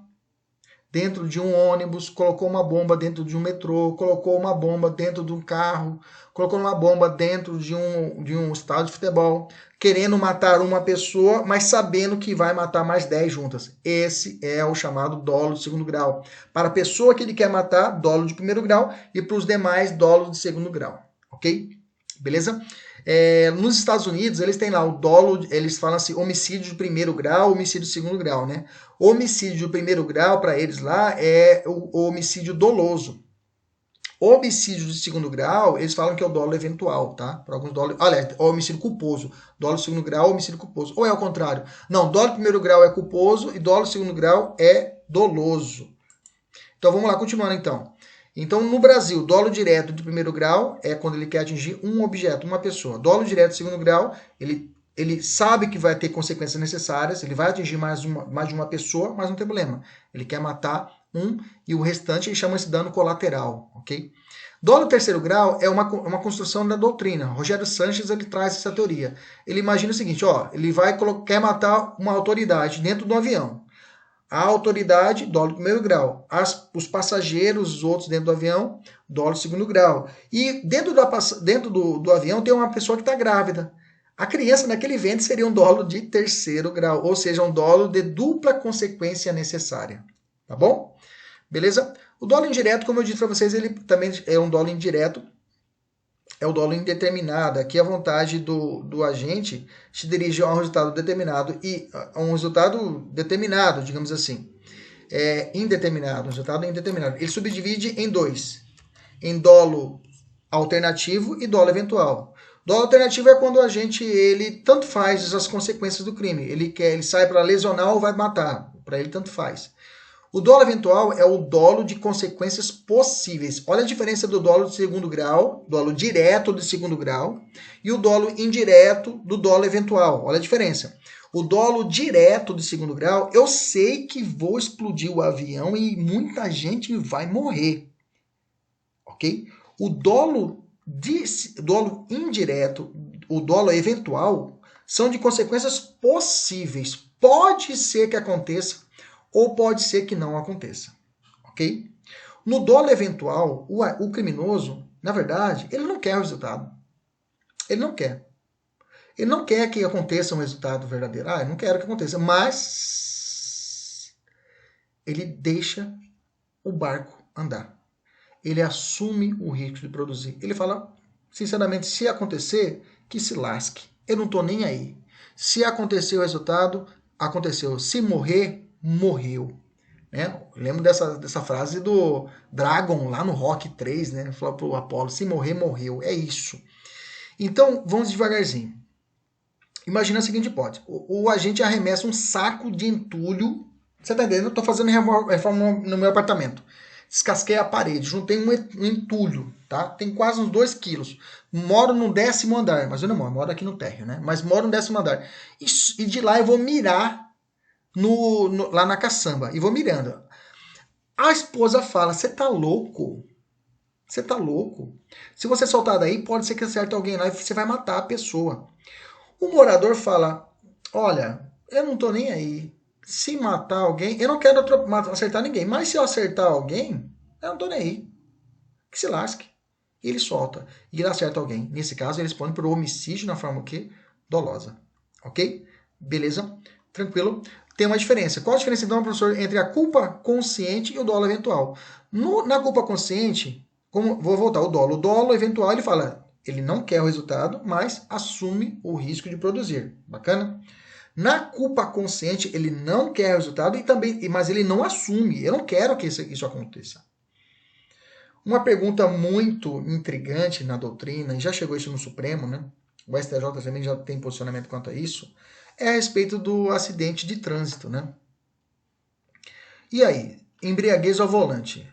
dentro de um ônibus, colocou uma bomba dentro de um metrô, colocou uma bomba dentro de um carro, colocou uma bomba dentro de um estádio de futebol, querendo matar uma pessoa, mas sabendo que vai matar mais 10 juntas. Esse é o chamado dolo de segundo grau. Para a pessoa que ele quer matar, dolo de primeiro grau, e para os demais, dolo de segundo grau. Ok? Beleza? Nos Estados Unidos, eles têm lá o dolo, eles falam assim, homicídio de primeiro grau, homicídio de segundo grau, né? Homicídio de primeiro grau, para eles lá, é o homicídio doloso. Homicídio de segundo grau, eles falam que é o dolo eventual, tá? Para alguns dolo, aliás, homicídio culposo. Dolo de segundo grau, homicídio culposo. Ou é o contrário? Não, dolo de primeiro grau é culposo e dolo de segundo grau é doloso. Então, vamos lá, continuando então. Então, no Brasil, dolo direto de primeiro grau é quando ele quer atingir um objeto, uma pessoa. Dolo direto de segundo grau, ele sabe que vai ter consequências necessárias, ele vai atingir mais de uma pessoa, mas não tem problema. Ele quer matar um e o restante ele chama esse dano colateral, ok? Dolo terceiro grau é uma construção da doutrina. Rogério Sanches ele traz essa teoria. Ele imagina o seguinte, ele quer matar uma autoridade dentro do avião. A autoridade, dolo de primeiro grau. Os passageiros, os outros dentro do avião, dolo de segundo grau. E dentro do avião tem uma pessoa que está grávida. A criança naquele ventre seria um dolo de terceiro grau, ou seja, um dolo de dupla consequência necessária. Tá bom? Beleza? O dolo indireto, como eu disse para vocês, ele também é um dolo indireto. É o dolo indeterminado. Aqui a vontade do agente se dirige a um resultado determinado e a um resultado determinado, digamos assim. Indeterminado, um resultado indeterminado. Ele subdivide em 2. Em dolo alternativo e dolo eventual. Dolo alternativo é quando o agente, ele tanto faz as consequências do crime. Ele sai para lesionar ou vai matar. Para ele tanto faz. O dolo eventual é o dolo de consequências possíveis. Olha a diferença do dolo de segundo grau, dolo direto de segundo grau, e o dolo indireto do dolo eventual. Olha a diferença. O dolo direto de segundo grau, eu sei que vou explodir o avião e muita gente vai morrer. Ok? O dolo indireto, o dolo eventual, são de consequências possíveis. Pode ser que aconteça, ou pode ser que não aconteça, ok? No dolo eventual, o criminoso, na verdade, ele não quer o resultado. Ele não quer. Ele não quer que aconteça um resultado verdadeiro. Eu não quero que aconteça, mas ele deixa o barco andar. Ele assume o risco de produzir. Ele fala, sinceramente, se acontecer, que se lasque. Eu não estou nem aí. Se acontecer o resultado, aconteceu. Se morrer, morreu. Né? Lembro dessa frase do Dragon lá no Rock 3, né? Ele falou pro Apollo, se morrer, morreu. É isso. Então, vamos devagarzinho. Imagina a seguinte hipótese. O agente arremessa um saco de entulho. Você tá entendendo? Eu tô fazendo reforma no meu apartamento. Descasquei a parede, juntei um entulho, tá? Tem quase uns 2 quilos. Moro no 10º andar, mas eu não moro aqui no térreo, né? Mas moro no 10º andar. E de lá eu vou mirar lá na caçamba. E vou mirando. A esposa fala, você tá louco? Você tá louco? Se você soltar daí, pode ser que acerte alguém lá e você vai matar a pessoa. O morador fala, olha, eu não tô nem aí. Se matar alguém, eu não quero acertar ninguém, mas se eu acertar alguém, Eu não tô nem aí. Que se lasque. E ele solta. E ele acerta alguém. Nesse caso, ele responde por homicídio na forma o quê? Dolosa. Ok? Beleza? Tranquilo? Tem uma diferença. Qual a diferença, então, professor, entre a culpa consciente e o dolo eventual? Na culpa consciente, vou voltar, o dolo. O dolo eventual, ele fala, ele não quer o resultado, mas assume o risco de produzir. Bacana? Na culpa consciente, ele não quer o resultado, mas ele não assume. Eu não quero que isso aconteça. Uma pergunta muito intrigante na doutrina, e já chegou isso no Supremo, né? O STJ também já tem posicionamento quanto a isso, é a respeito do acidente de trânsito, né? E aí, embriaguez ao volante,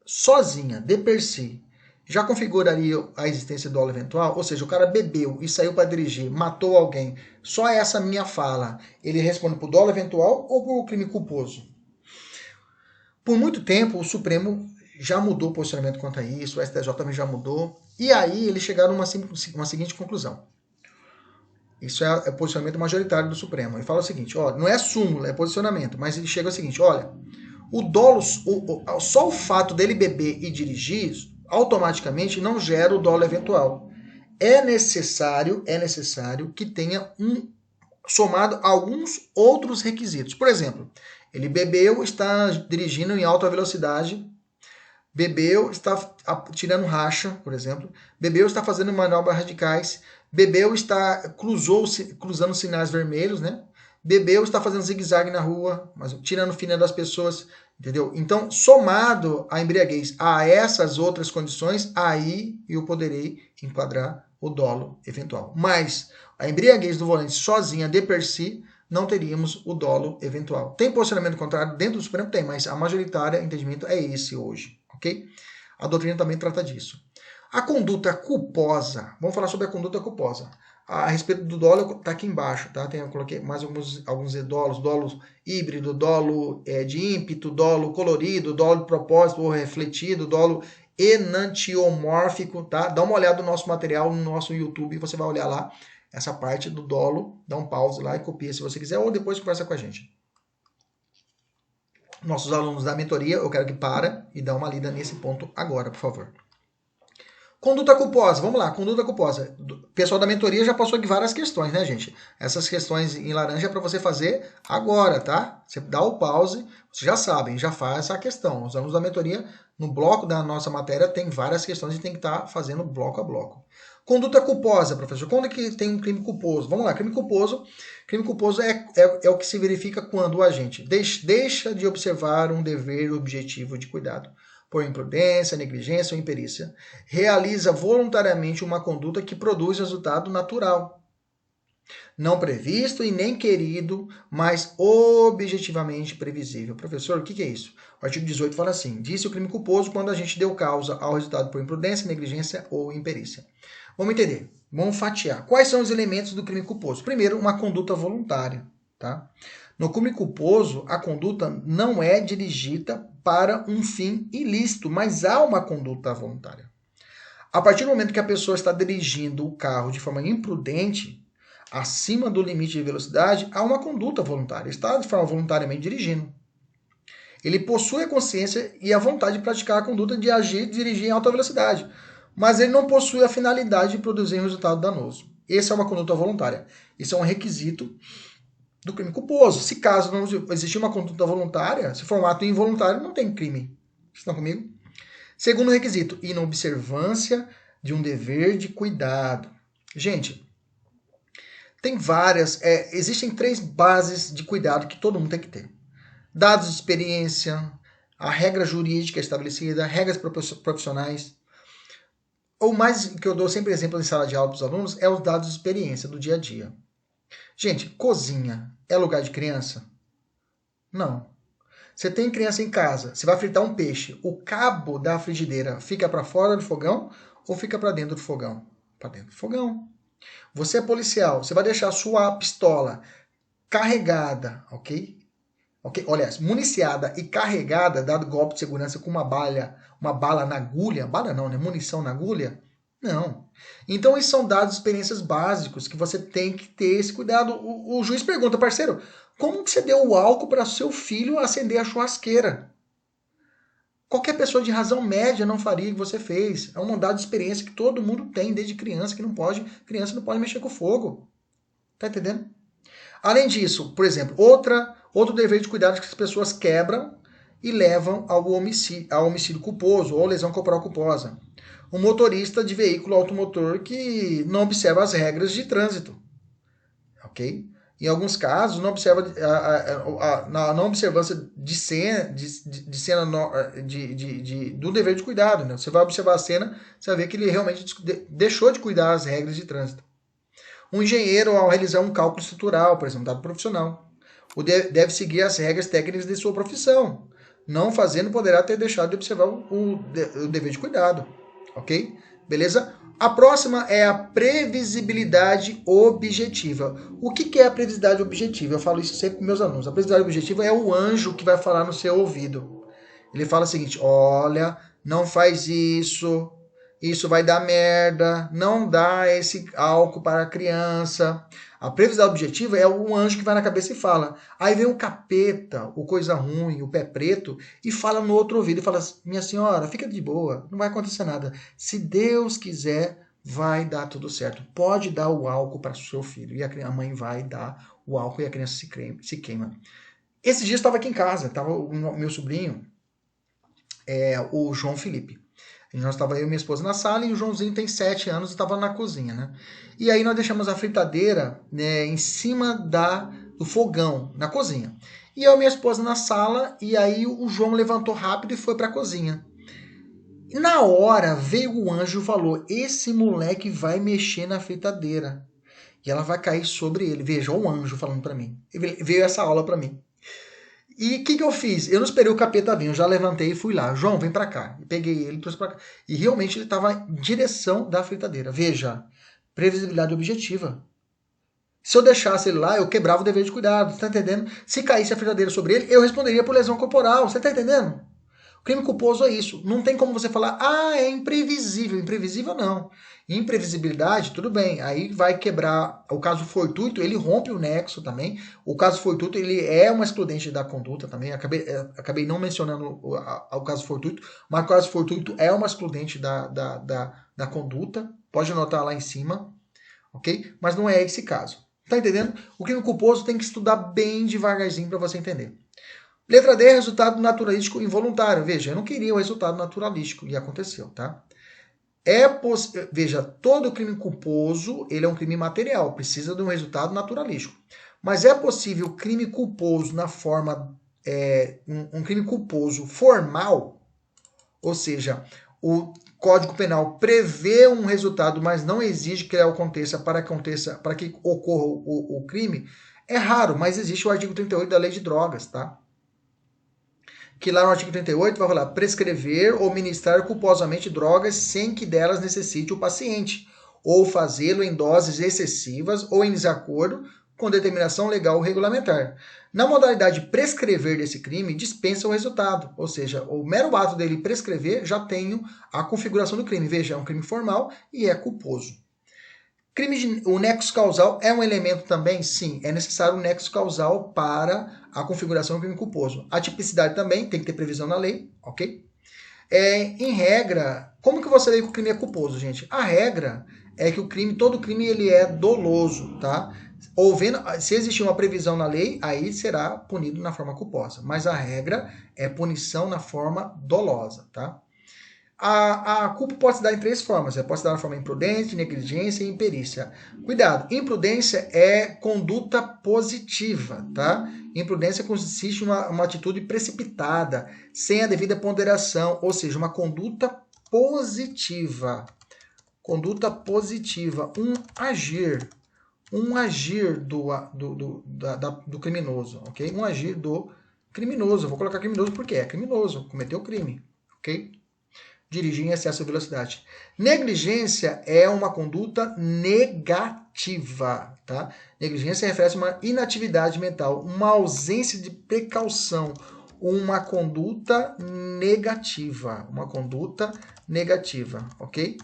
sozinha, de per si, já configuraria a existência do dolo eventual? Ou seja, o cara bebeu e saiu para dirigir, matou alguém, só essa minha fala, ele responde por dolo eventual ou por crime culposo? Por muito tempo, o Supremo já mudou o posicionamento quanto a isso, o STJ também já mudou, e aí eles chegaram a uma seguinte conclusão. Isso é o posicionamento majoritário do Supremo. Ele fala o seguinte, ó, não é súmula, é posicionamento, mas ele chega ao seguinte, olha, o dolo, só o fato dele beber e dirigir, automaticamente não gera o dolo eventual. É necessário que tenha somado alguns outros requisitos. Por exemplo, ele bebeu, está dirigindo em alta velocidade, bebeu, está tirando racha, por exemplo, bebeu, está fazendo manobras radicais, bebeu, está cruzando sinais vermelhos, né? Bebeu, está fazendo zigue-zague na rua, mas tirando fina das pessoas, entendeu? Então, somado a embriaguez a essas outras condições, aí eu poderei enquadrar o dolo eventual. Mas a embriaguez do volante sozinha, de per si, não teríamos o dolo eventual. Tem posicionamento contrário dentro do Supremo? Tem, mas a majoritária entendimento é esse hoje, ok? A doutrina também trata disso. A conduta culposa, vamos falar sobre a conduta culposa. A respeito do dolo, está aqui embaixo, tá? Eu coloquei mais alguns dolos, dolo híbrido, dolo de ímpeto, dolo colorido, dolo de propósito ou refletido, dolo enantiomórfico, tá? Dá uma olhada no nosso material, no nosso YouTube, você vai olhar lá essa parte do dolo, dá um pause lá e copia se você quiser, ou depois conversa com a gente. Nossos alunos da mentoria, eu quero que para e dá uma lida nesse ponto agora, por favor. Conduta culposa, vamos lá, conduta culposa. O pessoal da mentoria já passou aqui várias questões, né, gente? Essas questões em laranja é para você fazer agora, tá? Você dá o pause, vocês já sabem, já faz essa questão. Os alunos da mentoria, no bloco da nossa matéria, tem várias questões e tem que estar fazendo bloco a bloco. Conduta culposa, professor. Quando é que tem um crime culposo? Vamos lá, crime culposo. Crime culposo é o que se verifica quando o agente deixa de observar um dever objetivo de cuidado por imprudência, negligência ou imperícia, realiza voluntariamente uma conduta que produz resultado natural, não previsto e nem querido, mas objetivamente previsível. Professor, o que é isso? O artigo 18 fala assim, disse o crime culposo quando a gente deu causa ao resultado por imprudência, negligência ou imperícia. Vamos entender, vamos fatiar. Quais são os elementos do crime culposo? Primeiro, uma conduta voluntária, tá? No crime culposo, a conduta não é dirigida para um fim ilícito, mas há uma conduta voluntária. A partir do momento que a pessoa está dirigindo o carro de forma imprudente, acima do limite de velocidade, há uma conduta voluntária. Está de forma voluntariamente dirigindo. Ele possui a consciência e a vontade de praticar a conduta de agir e dirigir em alta velocidade, mas ele não possui a finalidade de produzir um resultado danoso. Essa é uma conduta voluntária. Isso é um requisito do crime culposo. Se caso não existir uma conduta voluntária, se for um ato involuntário, não tem crime. Estão comigo? Segundo requisito, inobservância de um dever de cuidado. Gente, tem várias, existem 3 bases de cuidado que todo mundo tem que ter. Dados de experiência, a regra jurídica estabelecida, regras profissionais. O mais que eu dou sempre exemplo em sala de aula para os alunos é os dados de experiência do dia a dia. Gente, cozinha é lugar de criança? Não. Você tem criança em casa, você vai fritar um peixe, o cabo da frigideira fica para fora do fogão ou fica para dentro do fogão? Para dentro do fogão. Você é policial, você vai deixar a sua pistola carregada, ok? Olha, municiada e carregada, dado golpe de segurança com uma bala na agulha, bala não, né? Munição na agulha? Não. Então, esses são dados de experiências básicos que você tem que ter esse cuidado. O juiz pergunta, parceiro, como que você deu o álcool para seu filho acender a churrasqueira? Qualquer pessoa de razão média não faria o que você fez. É uma dada de experiência que todo mundo tem desde criança, criança não pode mexer com fogo. Tá entendendo? Além disso, por exemplo, outro dever de cuidado que as pessoas quebram e levam ao homicídio culposo ou lesão corporal culposa. Um motorista de veículo automotor que não observa as regras de trânsito. Ok? Em alguns casos, não observa na não observância de cena, do dever de cuidado. Né? Você vai observar a cena, você vai ver que ele realmente deixou de cuidar das regras de trânsito. Um engenheiro, ao realizar um cálculo estrutural, por exemplo, dado profissional, deve seguir as regras técnicas de sua profissão. Não fazendo, poderá ter deixado de observar o dever de cuidado. Ok? Beleza? A próxima é a previsibilidade objetiva. O que é a previsibilidade objetiva? Eu falo isso sempre com meus alunos. A previsibilidade objetiva é o anjo que vai falar no seu ouvido. Ele fala o seguinte: olha, não faz isso, isso vai dar merda, não dá esse álcool para a criança. A previsibilidade objetiva é o anjo que vai na cabeça e fala. Aí vem o capeta, o coisa ruim, o pé preto, e fala no outro ouvido, e fala: minha senhora, fica de boa, não vai acontecer nada. Se Deus quiser, vai dar tudo certo. Pode dar o álcool para o seu filho. E a mãe vai dar o álcool e a criança se queima. Esse dia eu estava aqui em casa, estava o meu sobrinho, o João Felipe. Nós estava eu e minha esposa na sala e o Joãozinho tem 7 anos e estava na cozinha, né? E aí nós deixamos a fritadeira, né, em cima do fogão, na cozinha. E eu e minha esposa na sala, e aí o João levantou rápido e foi para a cozinha. E na hora veio o anjo e falou: esse moleque vai mexer na fritadeira. E ela vai cair sobre ele. Veja, o anjo falando para mim. Veio essa aula para mim. E o que eu fiz? Eu não esperei o capeta vir, eu já levantei e fui lá. João, vem pra cá. Peguei ele, trouxe pra cá. E realmente ele estava em direção da fritadeira. Veja, previsibilidade objetiva. Se eu deixasse ele lá, eu quebrava o dever de cuidado, você tá entendendo? Se caísse a fritadeira sobre ele, eu responderia por lesão corporal, você tá entendendo? O crime culposo é isso. Não tem como você falar, é imprevisível. Imprevisível não. Imprevisibilidade, tudo bem. Aí vai quebrar o caso fortuito, ele rompe o nexo também. O caso fortuito, ele é uma excludente da conduta também. Acabei não mencionando o caso fortuito, mas o caso fortuito é uma excludente da conduta. Pode anotar lá em cima, ok? Mas não é esse caso. Tá entendendo? O crime culposo tem que estudar bem devagarzinho para você entender. Letra D, resultado naturalístico involuntário. Veja, eu não queria o resultado naturalístico e aconteceu, tá? Veja, todo crime culposo, ele é um crime material, precisa de um resultado naturalístico. Mas é possível crime culposo na forma, um crime culposo formal, ou seja, o Código Penal prevê um resultado, mas não exige que ele aconteça para que ocorra o crime. É raro, mas existe o artigo 38 da Lei de Drogas, tá? Que lá no artigo 38 vai falar: prescrever ou ministrar culposamente drogas sem que delas necessite o paciente, ou fazê-lo em doses excessivas ou em desacordo com determinação legal ou regulamentar. Na modalidade prescrever desse crime, dispensa o resultado, ou seja, o mero ato dele prescrever já tem a configuração do crime. Veja, é um crime formal e é culposo. O nexo causal é um elemento também? Sim, é necessário um nexo causal para a configuração do crime culposo. A tipicidade também, tem que ter previsão na lei, ok? Em regra, como que você vê que o crime é culposo, gente? A regra é que todo crime ele é doloso, tá? Se existir uma previsão na lei, aí será punido na forma culposa. Mas a regra é punição na forma dolosa, tá? A culpa pode se dar em 3 formas. Pode se dar na forma imprudente, negligência e imperícia. Cuidado, imprudência é conduta positiva, tá? Imprudência consiste em uma atitude precipitada, sem a devida ponderação, ou seja, uma conduta positiva. Conduta positiva, um agir do criminoso, ok? Um agir do criminoso. Vou colocar criminoso porque é criminoso, cometeu crime, ok? Dirigir em excesso de velocidade. Negligência é uma conduta negativa, tá? Negligência refere-se a uma inatividade mental, uma ausência de precaução, uma conduta negativa, ok?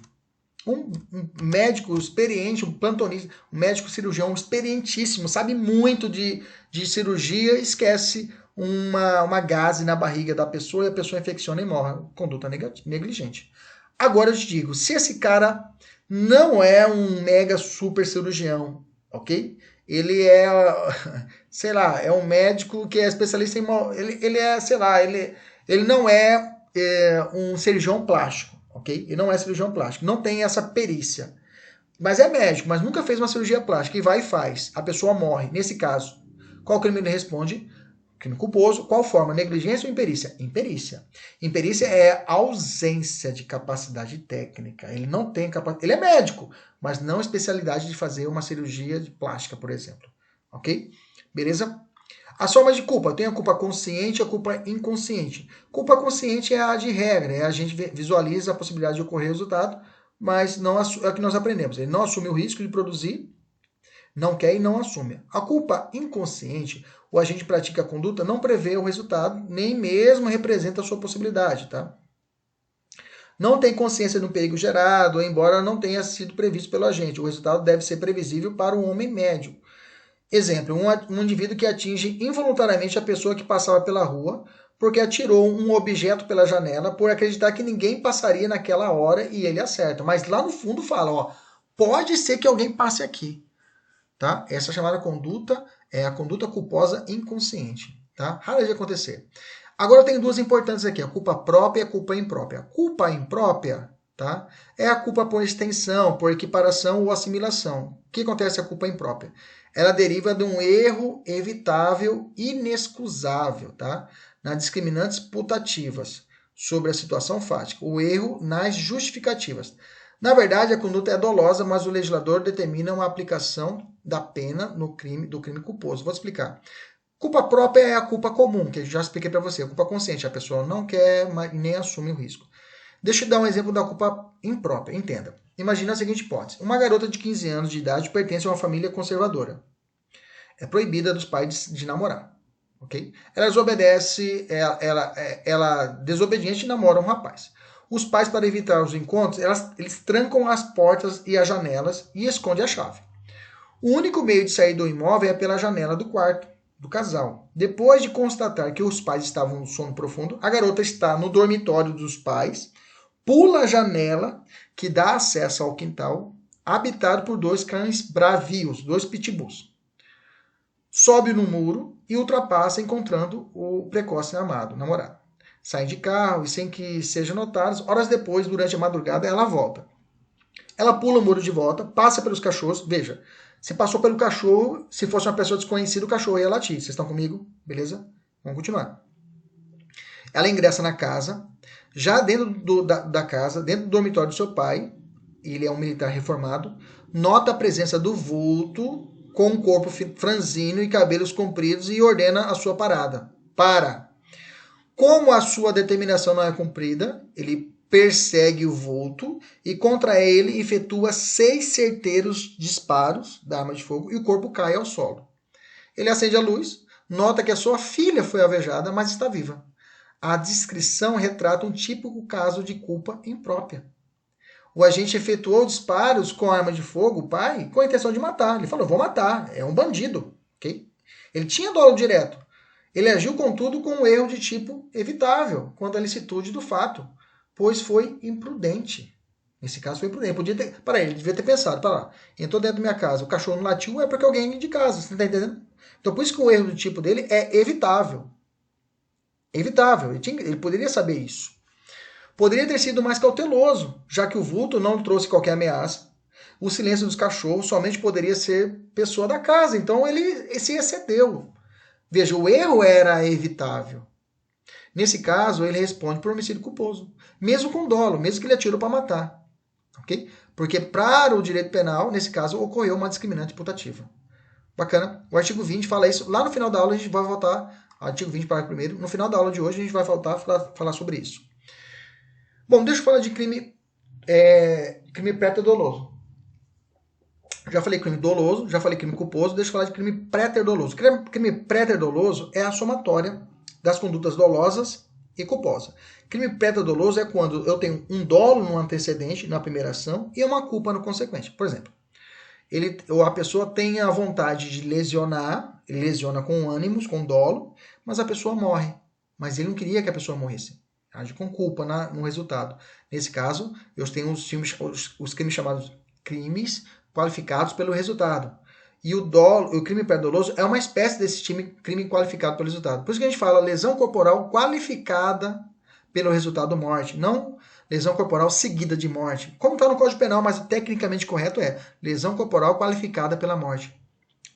Um médico experiente, um plantonista, um médico cirurgião experientíssimo, sabe muito de cirurgia, esquece uma gase na barriga da pessoa e a pessoa infecciona e morre. Conduta negligente. Agora eu te digo, se esse cara não é um mega super cirurgião, ok? Ele é, sei lá, é um médico que é especialista em... Ele é, sei lá, ele não é um cirurgião plástico, ok? Ele não é cirurgião plástico, não tem essa perícia. Mas é médico, mas nunca fez uma cirurgia plástica e vai e faz. A pessoa morre. Nesse caso, qual crime ele responde? Crime culposo. Qual forma? Negligência ou imperícia? Imperícia. Imperícia é ausência de capacidade técnica. Ele não tem capacidade. Ele é médico, mas não especialidade de fazer uma cirurgia de plástica, por exemplo. Ok? Beleza? As formas de culpa. Tem a culpa consciente e a culpa inconsciente. Culpa consciente é a de regra. A gente visualiza a possibilidade de ocorrer resultado, mas não é o que nós aprendemos. Ele não assume o risco de produzir, não quer e não assume. A culpa inconsciente, o agente pratica a conduta, não prevê o resultado, nem mesmo representa a sua possibilidade, tá? Não tem consciência do perigo gerado, embora não tenha sido previsto pelo agente. O resultado deve ser previsível para o homem médio. Exemplo, um indivíduo que atinge involuntariamente a pessoa que passava pela rua porque atirou um objeto pela janela por acreditar que ninguém passaria naquela hora e ele acerta. Mas lá no fundo fala, ó, pode ser que alguém passe aqui. Tá? Essa chamada conduta é a conduta culposa inconsciente. Tá? Rara de acontecer. Agora tem duas importantes aqui, a culpa própria e a culpa imprópria. A culpa imprópria, tá? É a culpa por extensão, por equiparação ou assimilação. O que acontece com a culpa imprópria? Ela deriva de um erro evitável, inexcusável, tá? Nas discriminantes putativas sobre a situação fática. O erro nas justificativas. Na verdade, a conduta é dolosa, mas o legislador determina uma aplicação da pena do crime culposo. Vou explicar. Culpa própria é a culpa comum, que eu já expliquei para você. A culpa consciente, a pessoa não quer nem assume o risco. Deixa eu dar um exemplo da culpa imprópria. Entenda. Imagina a seguinte hipótese. Uma garota de 15 anos de idade pertence a uma família conservadora. É proibida dos pais de namorar. Okay? Ela desobedece, ela desobediente namora um rapaz. Os pais, para evitar os encontros, eles trancam as portas e as janelas e escondem a chave. O único meio de sair do imóvel é pela janela do quarto do casal. Depois de constatar que os pais estavam no sono profundo, a garota está no dormitório dos pais, pula a janela que dá acesso ao quintal, habitado por dois cães bravios, dois pitbulls. Sobe no muro e ultrapassa encontrando o precoce namorado. Sai de carro e sem que sejam notados. Horas depois, durante a madrugada, ela volta. Ela pula o muro de volta, passa pelos cachorros. Veja, se passou pelo cachorro, se fosse uma pessoa desconhecida, o cachorro ia latir. Vocês estão comigo? Beleza? Vamos continuar. Ela ingressa na casa. Já dentro da casa, dentro do dormitório do seu pai, ele é um militar reformado, nota a presença do vulto com um corpo franzino e cabelos compridos e ordena a sua parada. Para! Como a sua determinação não é cumprida, ele persegue o vulto e contra ele efetua 6 certeiros disparos da arma de fogo e o corpo cai ao solo. Ele acende a luz, nota que a sua filha foi alvejada, mas está viva. A descrição retrata um típico caso de culpa imprópria. O agente efetuou disparos com arma de fogo, o pai, com a intenção de matar. Ele falou, vou matar, é um bandido. Okay? Ele tinha dolo direto. Ele agiu, contudo, com um erro de tipo evitável, quanto à licitude do fato, pois foi imprudente. Nesse caso foi imprudente. Podia ter, ele devia ter pensado, lá, entrou dentro da minha casa, o cachorro não latiu, é porque alguém de casa, você está entendendo? Então, por isso que o erro do tipo dele é evitável. Evitável, ele poderia saber isso. Poderia ter sido mais cauteloso, já que o vulto não trouxe qualquer ameaça. O silêncio dos cachorros somente poderia ser pessoa da casa, então ele se excedeu. Veja, o erro era evitável. Nesse caso, ele responde por homicídio culposo, mesmo com dolo, mesmo que ele atirou para matar. Okay? Porque para o direito penal, nesse caso, ocorreu uma discriminante putativa. Bacana. O artigo 20 fala isso. Lá no final da aula a gente vai voltar, artigo 20, parágrafo 1º, no final da aula de hoje a gente vai voltar a falar sobre isso. Bom, deixa eu falar de crime préter-doloso. Já falei crime doloso, já falei crime culposo, deixa eu falar de crime préter-doloso. Crime préter-doloso é a somatória das condutas dolosas e culposas. Crime préter-doloso é quando eu tenho um dolo no antecedente, na primeira ação, e uma culpa no consequente. Por exemplo, a pessoa tem a vontade de lesionar, ele lesiona com ânimos, com dolo, mas a pessoa morre. Mas ele não queria que a pessoa morresse. Age com culpa no resultado. Nesse caso, eu tenho os crimes chamados crimes qualificados pelo resultado. E o crime perdoloso é uma espécie desse crime qualificado pelo resultado. Por isso que a gente fala lesão corporal qualificada pelo resultado morte, não lesão corporal seguida de morte. Como está no Código Penal, mas tecnicamente correto é lesão corporal qualificada pela morte.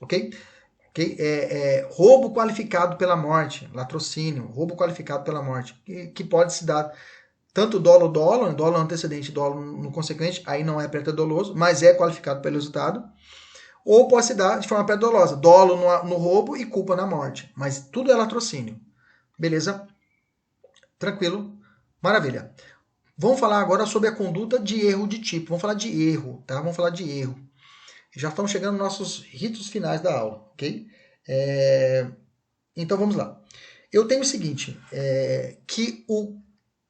Ok? Roubo qualificado pela morte, latrocínio, roubo qualificado pela morte, que pode se dar tanto dolo antecedente, dolo no consequente, aí não é preterdoloso, mas é qualificado pelo resultado, ou pode se dar de forma preterdolosa, dolo no roubo e culpa na morte, mas tudo é latrocínio. Beleza? Tranquilo? Maravilha. Vamos falar agora sobre a conduta de erro de tipo, vamos falar de erro, tá? Vamos falar de erro. Já estamos chegando nos nossos ritos finais da aula, ok? Então vamos lá. Eu tenho o seguinte,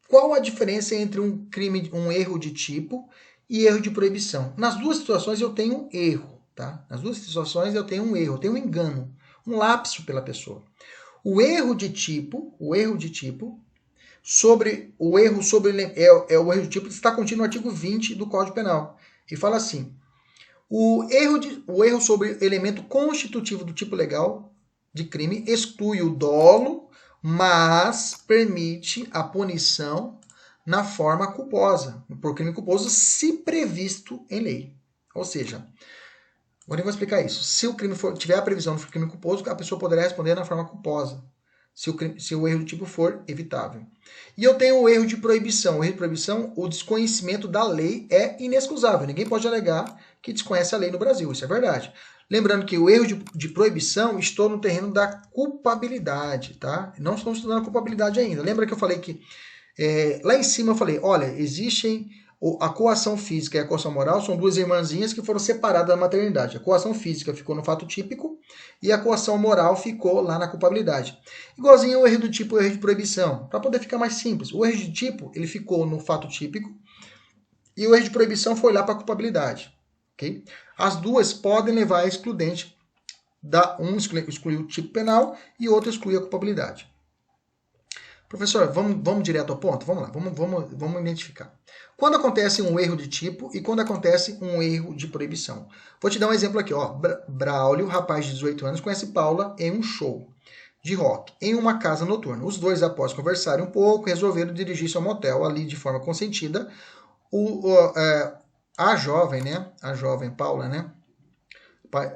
qual a diferença entre um erro de tipo e erro de proibição? Nas duas situações eu tenho um erro, tá? Nas duas situações eu tenho um erro, eu tenho um engano, um lapso pela pessoa. O erro de tipo é o erro de tipo está contido no artigo 20 do Código Penal. E fala assim: o erro sobre elemento constitutivo do tipo legal de crime exclui o dolo, mas permite a punição na forma culposa, por crime culposo, se previsto em lei. Ou seja, agora eu vou explicar isso. Se o crime tiver a previsão do crime culposo, a pessoa poderá responder na forma culposa, se o erro do tipo for evitável. E eu tenho o erro de proibição. O erro de proibição, o desconhecimento da lei é inexcusável. Ninguém pode alegar que desconhece a lei no Brasil. Isso é verdade. Lembrando que o erro de proibição estou no terreno da culpabilidade, tá? Não estamos estudando a culpabilidade ainda. Lembra que eu falei que lá em cima eu falei, olha, existem a coação física e a coação moral são duas irmãzinhas que foram separadas da maternidade. A coação física ficou no fato típico e a coação moral ficou lá na culpabilidade. Igualzinho o erro do tipo e o erro de proibição. Para poder ficar mais simples, o erro de tipo ele ficou no fato típico e o erro de proibição foi lá para a culpabilidade. Okay? As duas podem levar a excludente. Um exclui o tipo penal e outro exclui a culpabilidade. Professor, vamos direto ao ponto? Vamos lá, vamos identificar. Quando acontece um erro de tipo e quando acontece um erro de proibição. Vou te dar um exemplo aqui. Ó. Braulio, rapaz de 18 anos, conhece Paula em um show de rock, em uma casa noturna. Os dois, após conversarem um pouco, resolveram dirigir-se ao motel, ali de forma consentida. A jovem Paula, né?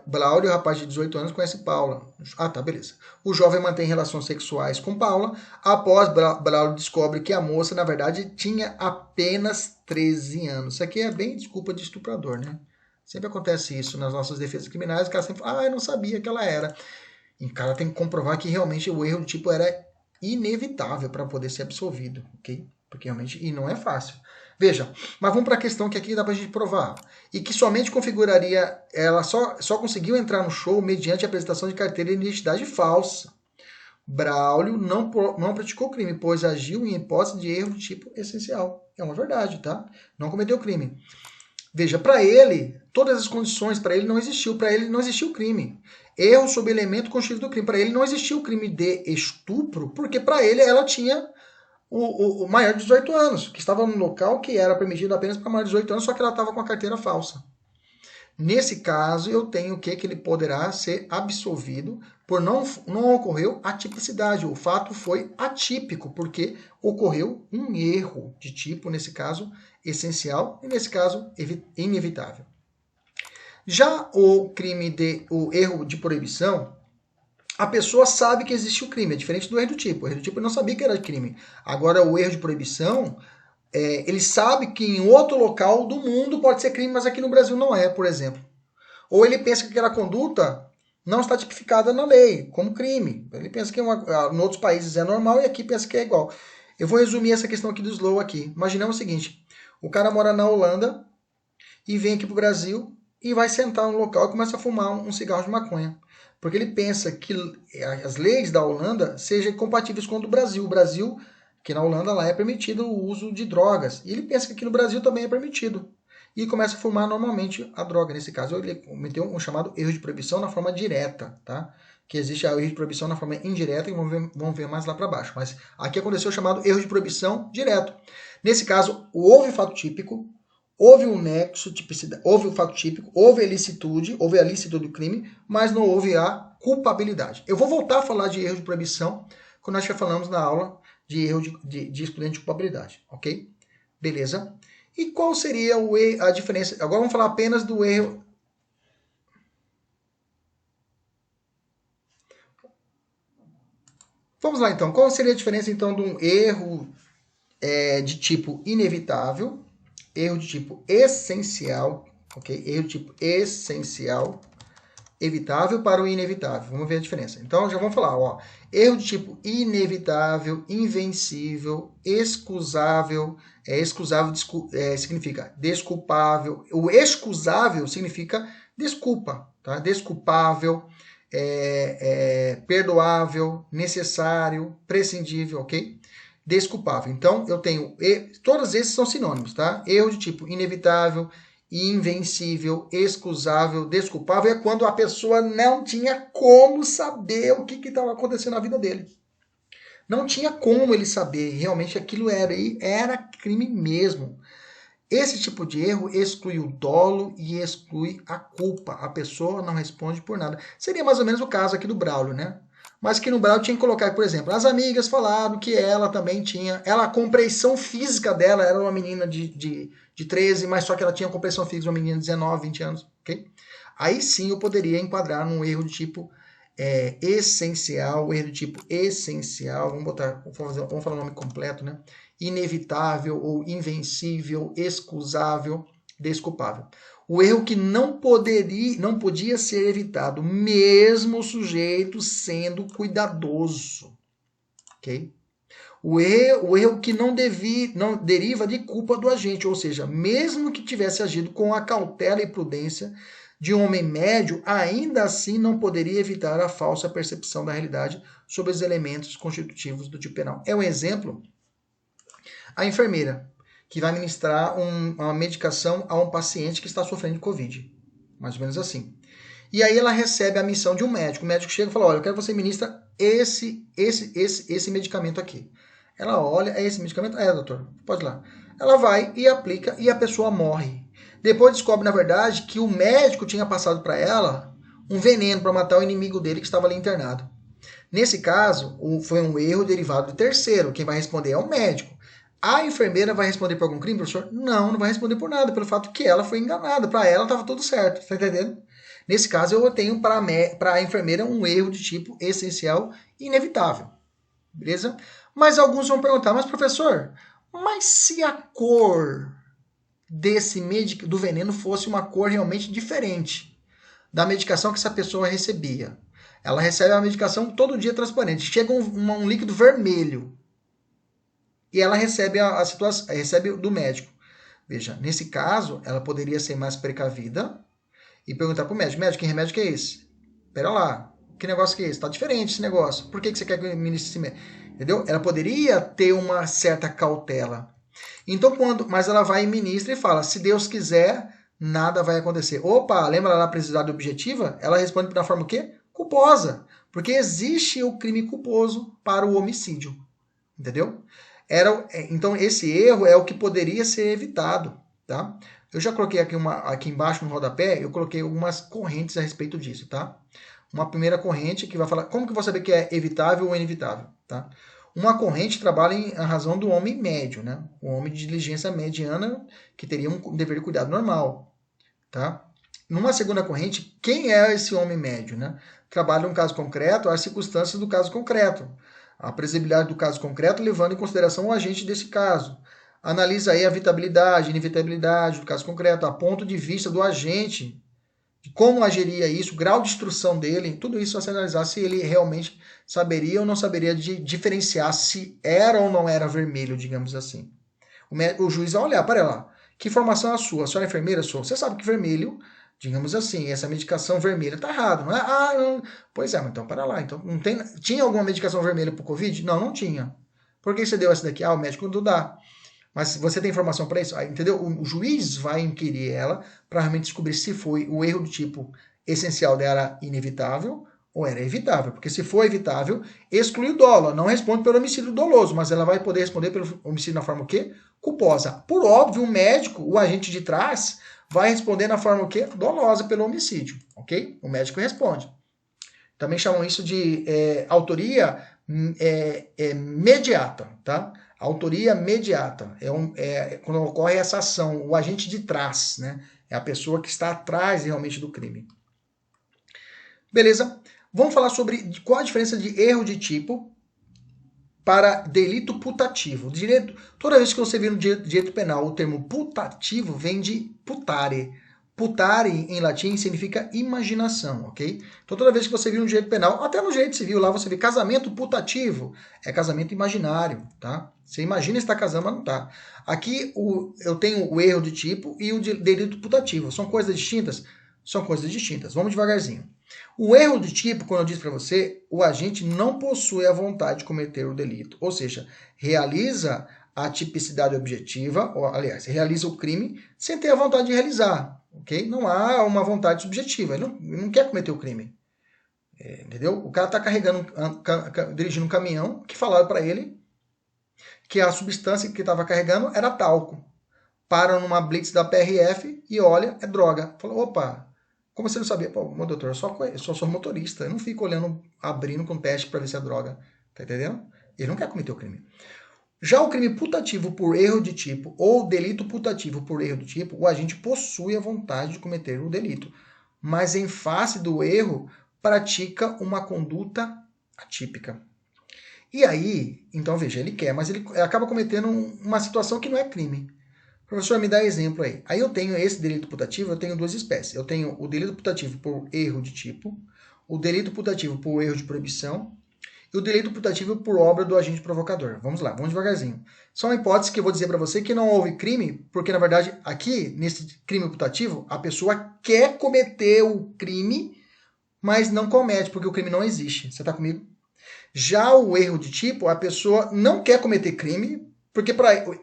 Braulio, rapaz de 18 anos, conhece Paula. Ah, tá, beleza. O jovem mantém relações sexuais com Paula. Após Braulio descobre que a moça, na verdade, tinha apenas 13 anos. Isso aqui é bem desculpa de estuprador, né? Sempre acontece isso nas nossas defesas criminais. O cara sempre fala, eu não sabia que ela era. E o cara tem que comprovar que realmente o erro do tipo era inevitável para poder ser absolvido, ok? Porque realmente, e não é fácil. Veja, mas vamos para a questão que aqui dá para a gente provar. E que somente configuraria, ela só conseguiu entrar no show mediante a apresentação de carteira de identidade falsa. Braulio não praticou crime, pois agiu em hipótese de erro de tipo essencial. É uma verdade, tá? Não cometeu crime. Veja, para ele, todas as condições para ele não existiu. Para ele não existiu crime. Erro sob elemento constitutivo do crime. Para ele não existiu crime de estupro, porque para ele ela tinha o maior de 18 anos, que estava no local que era permitido apenas para maior de 18 anos, só que ela estava com a carteira falsa. Nesse caso, eu tenho o que ele poderá ser absolvido por não ocorreu atipicidade. O fato foi atípico, porque ocorreu um erro de tipo, nesse caso, essencial, e nesse caso, inevitável. Já o erro de proibição, a pessoa sabe que existe o crime, é diferente do erro do tipo. O erro do tipo não sabia que era crime. Agora, o erro de proibição, ele sabe que em outro local do mundo pode ser crime, mas aqui no Brasil não é, por exemplo. Ou ele pensa que aquela conduta não está tipificada na lei, como crime. Ele pensa que em outros países é normal e aqui pensa que é igual. Eu vou resumir essa questão aqui do slow aqui. Imaginemos o seguinte, o cara mora na Holanda e vem aqui para o Brasil e vai sentar no local e começa a fumar um cigarro de maconha. Porque ele pensa que as leis da Holanda sejam compatíveis com a do Brasil. O Brasil, que na Holanda lá é permitido o uso de drogas. E ele pensa que aqui no Brasil também é permitido. e começa a fumar normalmente a droga. Nesse caso, ele cometeu um chamado erro de proibição na forma direta, tá? Que existe a erro de proibição na forma indireta, e vamos ver mais lá para baixo. Mas aqui aconteceu o chamado erro de proibição direto. Nesse caso, houve fato típico, houve um nexo, tipicidade, houve o fato típico, houve a ilicitude do crime, mas não houve a culpabilidade. Eu vou voltar a falar de erro de proibição quando nós já falamos na aula de erro de excludente de culpabilidade, ok? Beleza? E qual seria a diferença? Agora vamos falar apenas do erro. Vamos lá então. Qual seria a diferença então de um erro de tipo inevitável, erro de tipo essencial, ok? Erro de tipo essencial, evitável para o inevitável. Vamos ver a diferença. Então já vamos falar, ó. Erro de tipo inevitável, invencível, excusável. Excusável significa desculpável. O excusável significa desculpa, tá? Desculpável, perdoável, necessário, prescindível, ok? Desculpável. Então eu tenho todos esses são sinônimos, tá? Erro de tipo inevitável, invencível, excusável, desculpável é quando a pessoa não tinha como saber o que estava acontecendo na vida dele. Não tinha como ele saber, realmente aquilo era crime mesmo. Esse tipo de erro exclui o dolo e exclui a culpa. A pessoa não responde por nada. Seria mais ou menos o caso aqui do Braulio, né? Mas que no Braulio tinha que colocar, por exemplo, as amigas falaram que ela também tinha... a compreensão física dela era uma menina de 13, mas só que ela tinha compreensão física de uma menina de 19, 20 anos, ok? Aí sim eu poderia enquadrar num erro de tipo essencial, erro de tipo essencial, vamos falar o nome completo, né? Inevitável ou invencível, excusável, desculpável. O erro que não podia ser evitado, mesmo o sujeito sendo cuidadoso, ok? O erro que não deriva de culpa do agente, ou seja, mesmo que tivesse agido com a cautela e prudência de um homem médio, ainda assim não poderia evitar a falsa percepção da realidade sobre os elementos constitutivos do tipo penal. É um exemplo, a enfermeira, que vai ministrar uma medicação a um paciente que está sofrendo de Covid. Mais ou menos assim. E aí ela recebe a missão de um médico. O médico chega e fala, olha, eu quero que você ministra esse medicamento aqui. Ela olha, é esse medicamento? É, doutor, pode ir lá. Ela vai e aplica e a pessoa morre. Depois descobre, na verdade, que o médico tinha passado para ela um veneno para matar o inimigo dele que estava ali internado. Nesse caso, foi um erro derivado do terceiro. Quem vai responder é o médico. A enfermeira vai responder por algum crime, professor? Não, não vai responder por nada, pelo fato que ela foi enganada. Para ela estava tudo certo, tá entendendo? Nesse caso, eu tenho para a enfermeira um erro de tipo essencial e inevitável. Beleza? Mas alguns vão perguntar, mas professor, mas se a cor do veneno fosse uma cor realmente diferente da medicação que essa pessoa recebia? Ela recebe a medicação todo dia transparente. Chega um líquido vermelho e ela recebe a situação, recebe do médico. Veja, nesse caso, ela poderia ser mais precavida e perguntar para o médico, médico, que remédio que é esse? Pera lá, que negócio que é esse? Tá diferente esse negócio. Por que você quer que eu ministre esse médico? Entendeu? Ela poderia ter uma certa cautela. Então, mas ela vai e ministra e fala, se Deus quiser, nada vai acontecer. Opa, lembra lá a precisidade objetiva? Ela responde da forma o quê? Culposa. Porque existe o crime culposo para o homicídio. Entendeu? Então, esse erro é o que poderia ser evitado, tá? Eu já coloquei aqui embaixo no rodapé, eu coloquei algumas correntes a respeito disso, tá? Uma primeira corrente que vai falar como que eu vou saber que é evitável ou inevitável, tá? Uma corrente trabalha em razão do homem médio, né? O homem de diligência mediana que teria um dever de cuidado normal, tá? Numa segunda corrente, quem é esse homem médio, né? Trabalha um caso concreto, as circunstâncias do caso concreto. A previsibilidade do caso concreto, levando em consideração o agente desse caso. Analisa aí a evitabilidade, inevitabilidade do caso concreto, a ponto de vista do agente, de como agiria isso, o grau de instrução dele, tudo isso vai se analisar se ele realmente saberia ou não saberia diferenciar se era ou não era vermelho, digamos assim. O juiz vai olhar, para lá, que informação é a sua? A senhora é enfermeira? Sou. Você sabe que vermelho, digamos assim, essa medicação vermelha está errada, não é? Ah, não. Pois é, mas então para lá. Então, não tem, tinha alguma medicação vermelha para o Covid? Não, não tinha. Por que você deu essa daqui? Ah, o médico não dá. Mas você tem informação para isso? Entendeu? O juiz vai inquirir ela para realmente descobrir se foi o erro do tipo essencial dela inevitável ou era evitável. Porque se for evitável, exclui o dolo. Não responde pelo homicídio doloso, mas ela vai poder responder pelo homicídio na forma o quê? Culposa. Por óbvio, o médico, o agente de trás, vai responder na forma o quê? Dolosa pelo homicídio, ok? O médico responde. Também chamam isso de autoria mediata, tá? Autoria mediata quando ocorre essa ação, o agente de trás, né? É a pessoa que está atrás realmente do crime. Beleza? Vamos falar sobre qual a diferença de erro de tipo para delito putativo. Toda vez que você vê no direito penal o termo putativo, vem de putare. Putare, em latim, significa imaginação, ok? Então, toda vez que você viu no direito penal, até no direito civil, lá você vê casamento putativo, é casamento imaginário, tá? Você imagina estar casando, mas não tá. Aqui, eu tenho o erro de tipo e o delito putativo. São coisas distintas? São coisas distintas. Vamos devagarzinho. O erro de tipo, quando eu disse para você, o agente não possui a vontade de cometer o delito. Ou seja, realiza a tipicidade objetiva, ou, aliás, realiza o crime sem ter a vontade de realizar. Okay? Não há uma vontade subjetiva. Ele não quer cometer o crime. Entendeu? O cara está dirigindo um caminhão que falaram para ele que a substância que estava carregando era talco. Para numa blitz da PRF e olha, é droga. Falou, opa, como você não sabia? Pô, meu doutor, eu só sou motorista. Eu não fico olhando, abrindo com teste para ver se é droga. Tá entendendo? Ele não quer cometer o crime. Já o crime putativo por erro de tipo ou delito putativo por erro do tipo, o agente possui a vontade de cometer o delito, mas em face do erro pratica uma conduta atípica. E aí, então veja, ele quer, mas ele acaba cometendo uma situação que não é crime. Professor, me dá exemplo aí. Aí eu tenho esse delito putativo, eu tenho duas espécies. Eu tenho o delito putativo por erro de tipo, o delito putativo por erro de proibição e o delito putativo por obra do agente provocador. Vamos lá, vamos devagarzinho. São hipóteses que eu vou dizer para você que não houve crime, porque na verdade aqui, nesse crime putativo, a pessoa quer cometer o crime, mas não comete, porque o crime não existe. Você está comigo? Já o erro de tipo, a pessoa não quer cometer crime,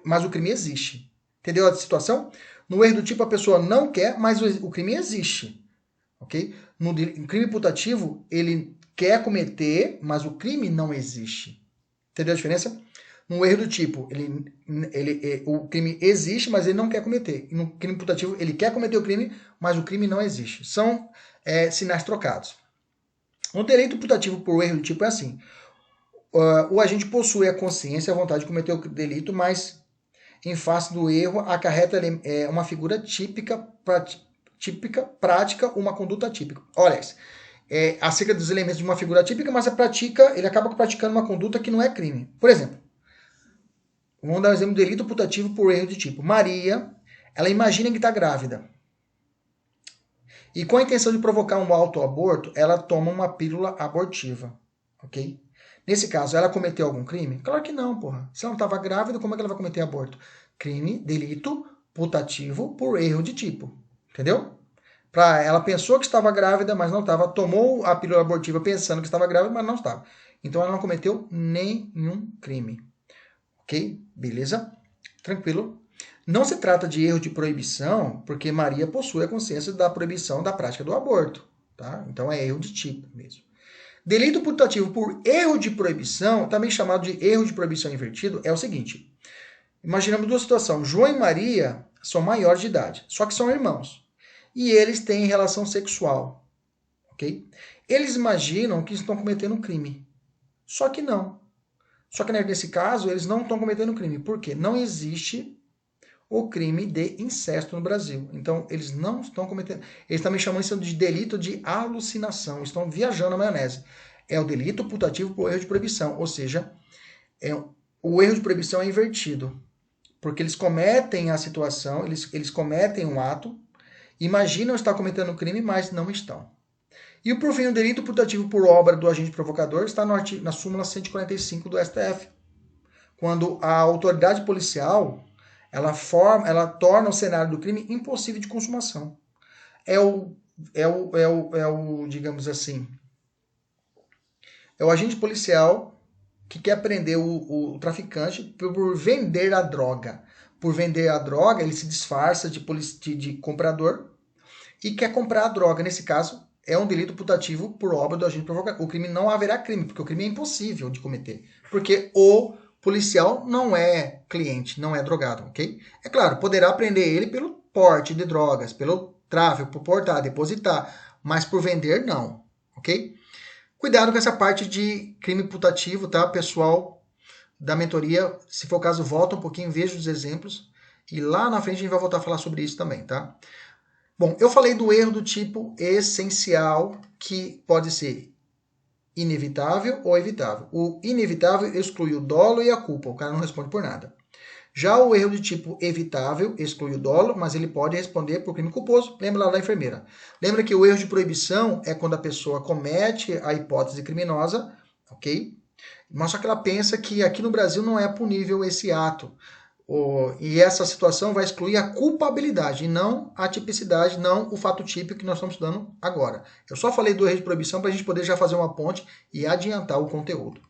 mas o crime existe. Entendeu a situação? No erro do tipo, a pessoa não quer, mas o crime existe. Ok? No crime putativo, ele quer cometer, mas o crime não existe. Entendeu a diferença? No erro do tipo, o crime existe, mas ele não quer cometer. E no crime putativo, ele quer cometer o crime, mas o crime não existe. São sinais trocados. No delito putativo por erro do tipo é assim. O agente possui a consciência, a vontade de cometer o delito, mas em face do erro acarreta uma figura típica, prática, uma conduta típica. Olha, acerca dos elementos de uma figura típica, mas ele acaba praticando uma conduta que não é crime. Por exemplo, vamos dar um exemplo de delito putativo por erro de tipo. Maria, ela imagina que está grávida. E com a intenção de provocar um autoaborto, ela toma uma pílula abortiva. Ok? Nesse caso, ela cometeu algum crime? Claro que não, porra. Se ela não estava grávida, como é que ela vai cometer aborto? Crime, delito putativo por erro de tipo. Entendeu? Ela pensou que estava grávida, mas não estava. Tomou a pílula abortiva pensando que estava grávida, mas não estava. Então ela não cometeu nenhum crime. Ok? Beleza? Tranquilo? Não se trata de erro de proibição, porque Maria possui a consciência da proibição da prática do aborto. Tá? Então é erro de tipo mesmo. Delito putativo por erro de proibição, também chamado de erro de proibição invertido, é o seguinte. Imaginamos duas situações. João e Maria são maiores de idade, só que são irmãos. E eles têm relação sexual. Ok? Eles imaginam que estão cometendo um crime. Só que não. Só que nesse caso, eles não estão cometendo um crime. Por quê? Não existe o crime de incesto no Brasil. Então, eles não estão cometendo... Eles também chamam isso de delito de alucinação. Estão viajando na maionese. É o delito putativo por erro de proibição. Ou seja, o erro de proibição é invertido. Porque eles cometem a situação, eles cometem um ato, imaginam estar cometendo um crime, mas não estão. E por fim, o delito putativo por obra do agente provocador está na súmula 145 do STF. Quando a autoridade policial ela torna o cenário do crime impossível de consumação. Digamos assim, é o agente policial que quer prender o traficante por vender a droga. por vender a droga, ele se disfarça de comprador e quer comprar a droga. Nesse caso, é um delito putativo por obra do agente provocador. O crime não haverá crime, porque o crime é impossível de cometer. Porque o policial não é cliente, não é drogado, ok? É claro, poderá prender ele pelo porte de drogas, pelo tráfico, por portar, depositar, mas por vender, não, ok? Cuidado com essa parte de crime putativo, tá, pessoal da mentoria? Se for o caso, volta um pouquinho, veja os exemplos, e lá na frente a gente vai voltar a falar sobre isso também, tá? Bom, eu falei do erro do tipo essencial, que pode ser inevitável ou evitável. O inevitável exclui o dolo e a culpa, o cara não responde por nada. Já o erro do tipo evitável exclui o dolo, mas ele pode responder por crime culposo. Lembra lá da enfermeira. Lembra que o erro de proibição é quando a pessoa comete a hipótese criminosa, ok? Mas só que ela pensa que aqui no Brasil não é punível esse ato. E essa situação vai excluir a culpabilidade e não a tipicidade, não o fato típico que nós estamos estudando agora. Eu só falei do erro de proibição para a gente poder já fazer uma ponte e adiantar o conteúdo.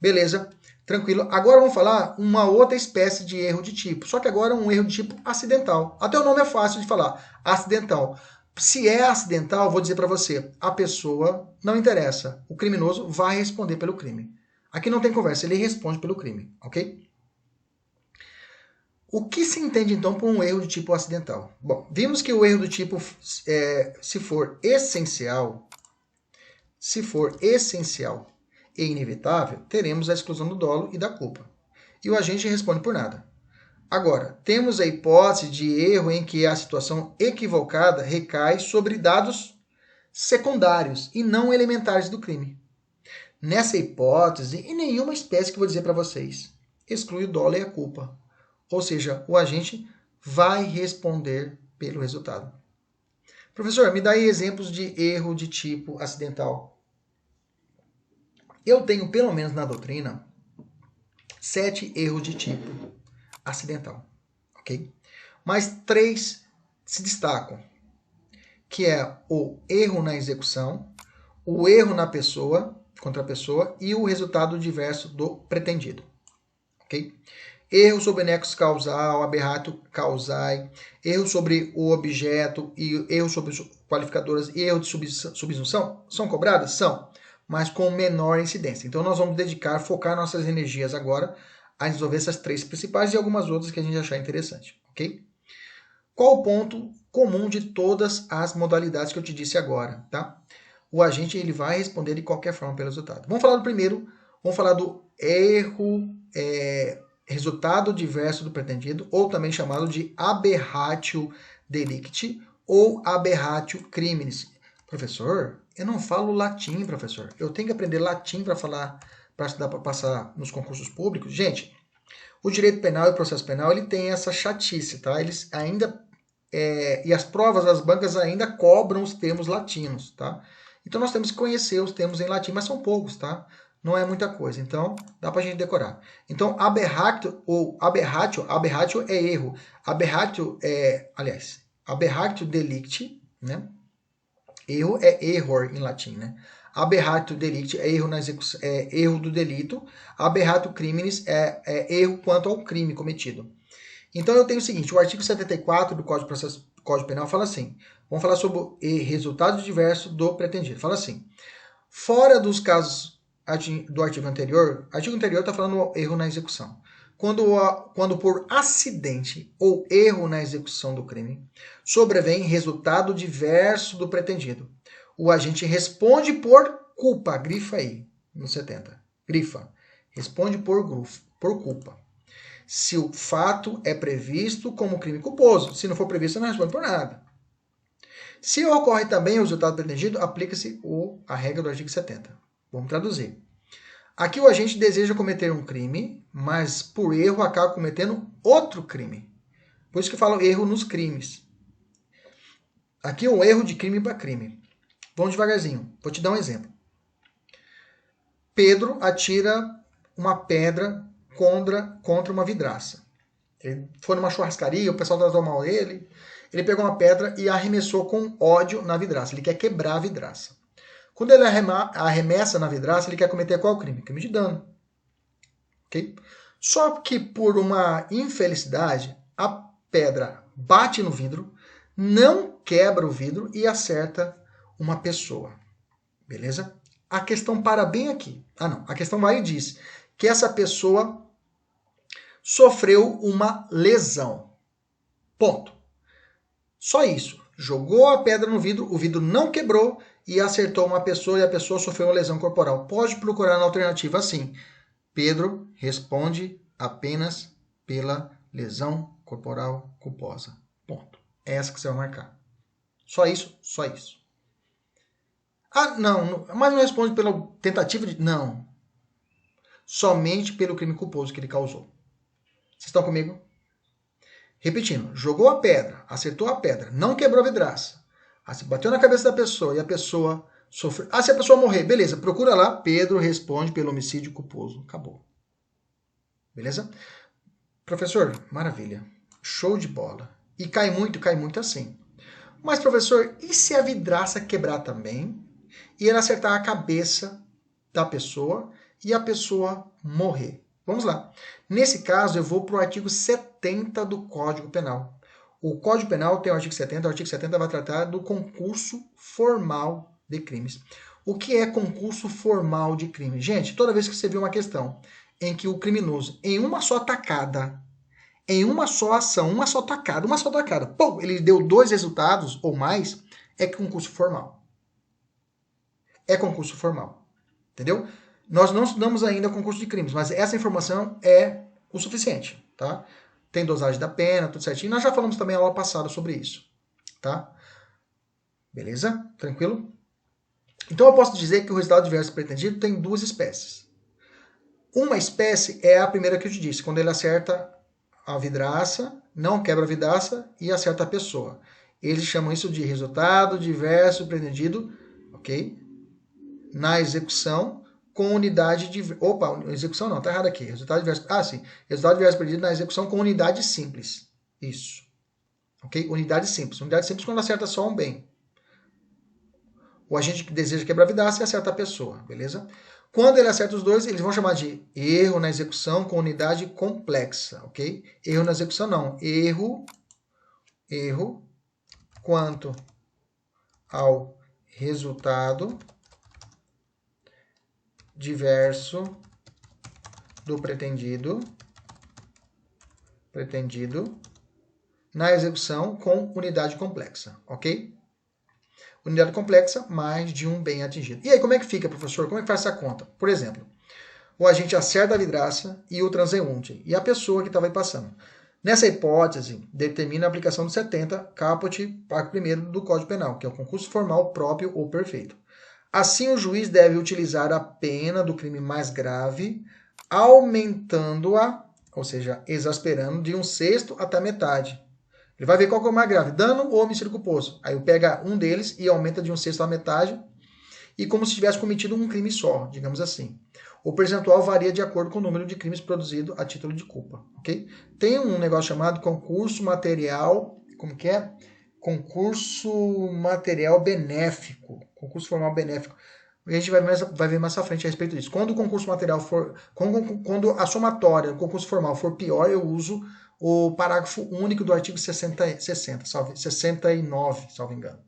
Beleza? Tranquilo. Agora vamos falar uma outra espécie de erro de tipo, só que agora um erro de tipo acidental. Até o nome é fácil de falar, acidental. Se é acidental, vou dizer para você, a pessoa não interessa. O criminoso vai responder pelo crime. Aqui não tem conversa, ele responde pelo crime, ok? O que se entende então por um erro de tipo acidental? Bom, vimos que o erro do tipo, se for essencial e inevitável, teremos a exclusão do dolo e da culpa. E o agente responde por nada. Agora, temos a hipótese de erro em que a situação equivocada recai sobre dados secundários e não elementares do crime. Nessa hipótese, e nenhuma espécie que eu vou dizer para vocês, exclui o dolo e a culpa. Ou seja, o agente vai responder pelo resultado. Professor, me dá aí exemplos de erro de tipo acidental. Eu tenho, pelo menos na doutrina, 7 erros de tipo acidental, ok? Mas 3 se destacam, que é o erro na execução, o erro na pessoa, contra a pessoa, e o resultado diverso do pretendido, ok? Erro sobre nexo causal, aberratio causae, erro sobre o objeto e erro sobre qualificadoras e erro de subsunção são cobradas? São, mas com menor incidência. Então nós vamos focar nossas energias agora a resolver essas 3 principais e algumas outras que a gente achar interessante, ok? Qual o ponto comum de todas as modalidades que eu te disse agora, tá? O agente ele vai responder de qualquer forma pelo resultado. Vamos falar do primeiro, vamos falar do erro resultado diverso do pretendido, ou também chamado de aberratio delicti ou aberratio criminis. Professor, eu não falo latim, professor. Eu tenho que aprender latim para falar, para estudar, para passar nos concursos públicos. Gente, o direito penal e o processo penal ele tem essa chatice, tá? Eles ainda e as provas, as bancas ainda cobram os termos latinos, tá? Então nós temos que conhecer os termos em latim, mas são poucos, tá? Não é muita coisa, então dá pra gente decorar. Então, aberratio ou aberratio é erro. Aberratio delicti, né? Erro é error em latim, né? Aberratio delicti é erro na execução, é erro do delito. Aberratio criminis é erro quanto ao crime cometido. Então eu tenho o seguinte, o artigo 74 do Código Penal fala assim, vamos falar sobre o resultado diverso do pretendido. Fala assim, fora dos casos do artigo anterior está falando erro na execução. Quando por acidente ou erro na execução do crime sobrevém resultado diverso do pretendido, o agente responde por culpa, grifa aí, no 70, grifa, responde por culpa. Se o fato é previsto como crime culposo, se não for previsto, não responde por nada. Se ocorre também o resultado pretendido, aplica-se a regra do artigo 70. Vamos traduzir. Aqui o agente deseja cometer um crime, mas por erro acaba cometendo outro crime. Por isso que eu falo erro nos crimes. Aqui é um erro de crime para crime. Vamos devagarzinho. Vou te dar um exemplo. Pedro atira uma pedra contra uma vidraça. Ele foi numa churrascaria, o pessoal tratou mal ele pegou uma pedra e arremessou com ódio na vidraça. Ele quer quebrar a vidraça. Quando ele arremessa na vidraça, ele quer cometer qual crime? Crime de dano. Okay? Só que por uma infelicidade, a pedra bate no vidro, não quebra o vidro e acerta uma pessoa. Beleza? A questão para bem aqui. Não. A questão vai e diz que essa pessoa sofreu uma lesão. Ponto. Só isso. Jogou a pedra no vidro, o vidro não quebrou e acertou uma pessoa e a pessoa sofreu uma lesão corporal. Pode procurar na alternativa assim. Pedro responde apenas pela lesão corporal culposa. Ponto. É essa que você vai marcar. Só isso, só isso. Não, mas não responde pela tentativa de... Não. Somente pelo crime culposo que ele causou. Vocês estão comigo? Repetindo, jogou a pedra, acertou a pedra, não quebrou a vidraça, bateu na cabeça da pessoa e a pessoa sofreu... se a pessoa morrer, beleza, procura lá, Pedro responde pelo homicídio culposo. Acabou. Beleza? Professor, maravilha. Show de bola. E cai muito assim. Mas, professor, e se a vidraça quebrar também e ela acertar a cabeça da pessoa e a pessoa morrer? Vamos lá. Nesse caso, eu vou para o artigo 70 do Código Penal. O Código Penal tem o artigo 70. O artigo 70 vai tratar do concurso formal de crimes. O que é concurso formal de crime? Gente, toda vez que você vê uma questão em que o criminoso, em uma só tacada, em uma só ação, uma só tacada, pô, ele deu 2 resultados ou mais, é concurso formal. É concurso formal. Entendeu? Nós não estudamos ainda concurso de crimes, mas essa informação é o suficiente, tá? Tem dosagem da pena, tudo certinho. Nós já falamos também na aula passada sobre isso, tá? Beleza? Tranquilo? Então eu posso dizer que o resultado adverso pretendido tem 2 espécies. Uma espécie é a primeira que eu te disse, quando ele acerta a vidraça, não quebra a vidraça e acerta a pessoa. Eles chamam isso de resultado adverso pretendido, ok? Na execução com unidade de... Opa, execução não, tá errado aqui. Resultado adverso... sim. Resultado adverso pretendido na execução com unidade simples. Isso. Ok? Unidade simples. Unidade simples quando acerta só um bem. O agente que deseja quebrar a vidraça e acerta a pessoa, beleza? Quando ele acerta os dois, eles vão chamar de erro na execução com unidade complexa, ok? Erro na execução não. Erro quanto ao resultado diverso do pretendido na execução com unidade complexa, ok? Unidade complexa, mais de um bem atingido. E aí, como é que fica, professor? Como é que faz essa conta? Por exemplo, o agente acerta a vidraça e o transeunte, e a pessoa que estava aí passando. Nessa hipótese, determina a aplicação do 70, caput, parágrafo 1º do Código Penal, que é o concurso formal próprio ou perfeito. Assim, o juiz deve utilizar a pena do crime mais grave, aumentando-a, ou seja, exasperando de 1/6 até a metade. Ele vai ver qual que é o mais grave, dano ou homicídio culposo. Aí eu pego um deles e aumenta de 1/6 à metade, e como se tivesse cometido um crime só, digamos assim. O percentual varia de acordo com o número de crimes produzidos a título de culpa, ok? Tem um negócio chamado concurso material, como que é? Concurso material benéfico, concurso formal benéfico. A gente vai ver mais à frente a respeito disso. Quando o concurso material for, quando a somatória, o concurso formal for pior, eu uso o parágrafo único do artigo 69, salvo engano.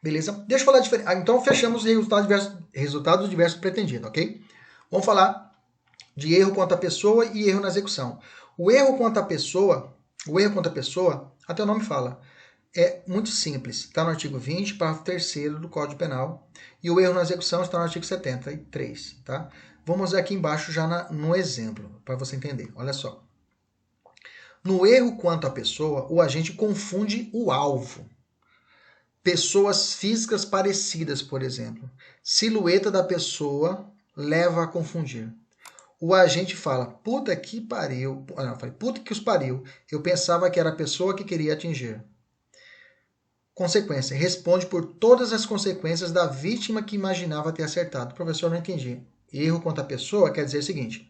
Beleza? Deixa eu falar diferente. Então, fechamos resultado diverso pretendido, ok? Vamos falar de erro contra a pessoa e erro na execução. O erro contra a pessoa, até o nome fala, é muito simples. Está no artigo 20, parágrafo 3º do Código Penal. E o erro na execução está no artigo 73, tá? Vamos ver aqui embaixo já no exemplo, para você entender. Olha só. No erro quanto à pessoa, o agente confunde o alvo. Pessoas físicas parecidas, por exemplo. Silhueta da pessoa leva a confundir. O agente fala, puta que pariu. Não, eu falei, puta que os pariu. Eu pensava que era a pessoa que queria atingir. Consequência, responde por todas as consequências da vítima que imaginava ter acertado. Professor, não entendi. Erro contra a pessoa quer dizer o seguinte.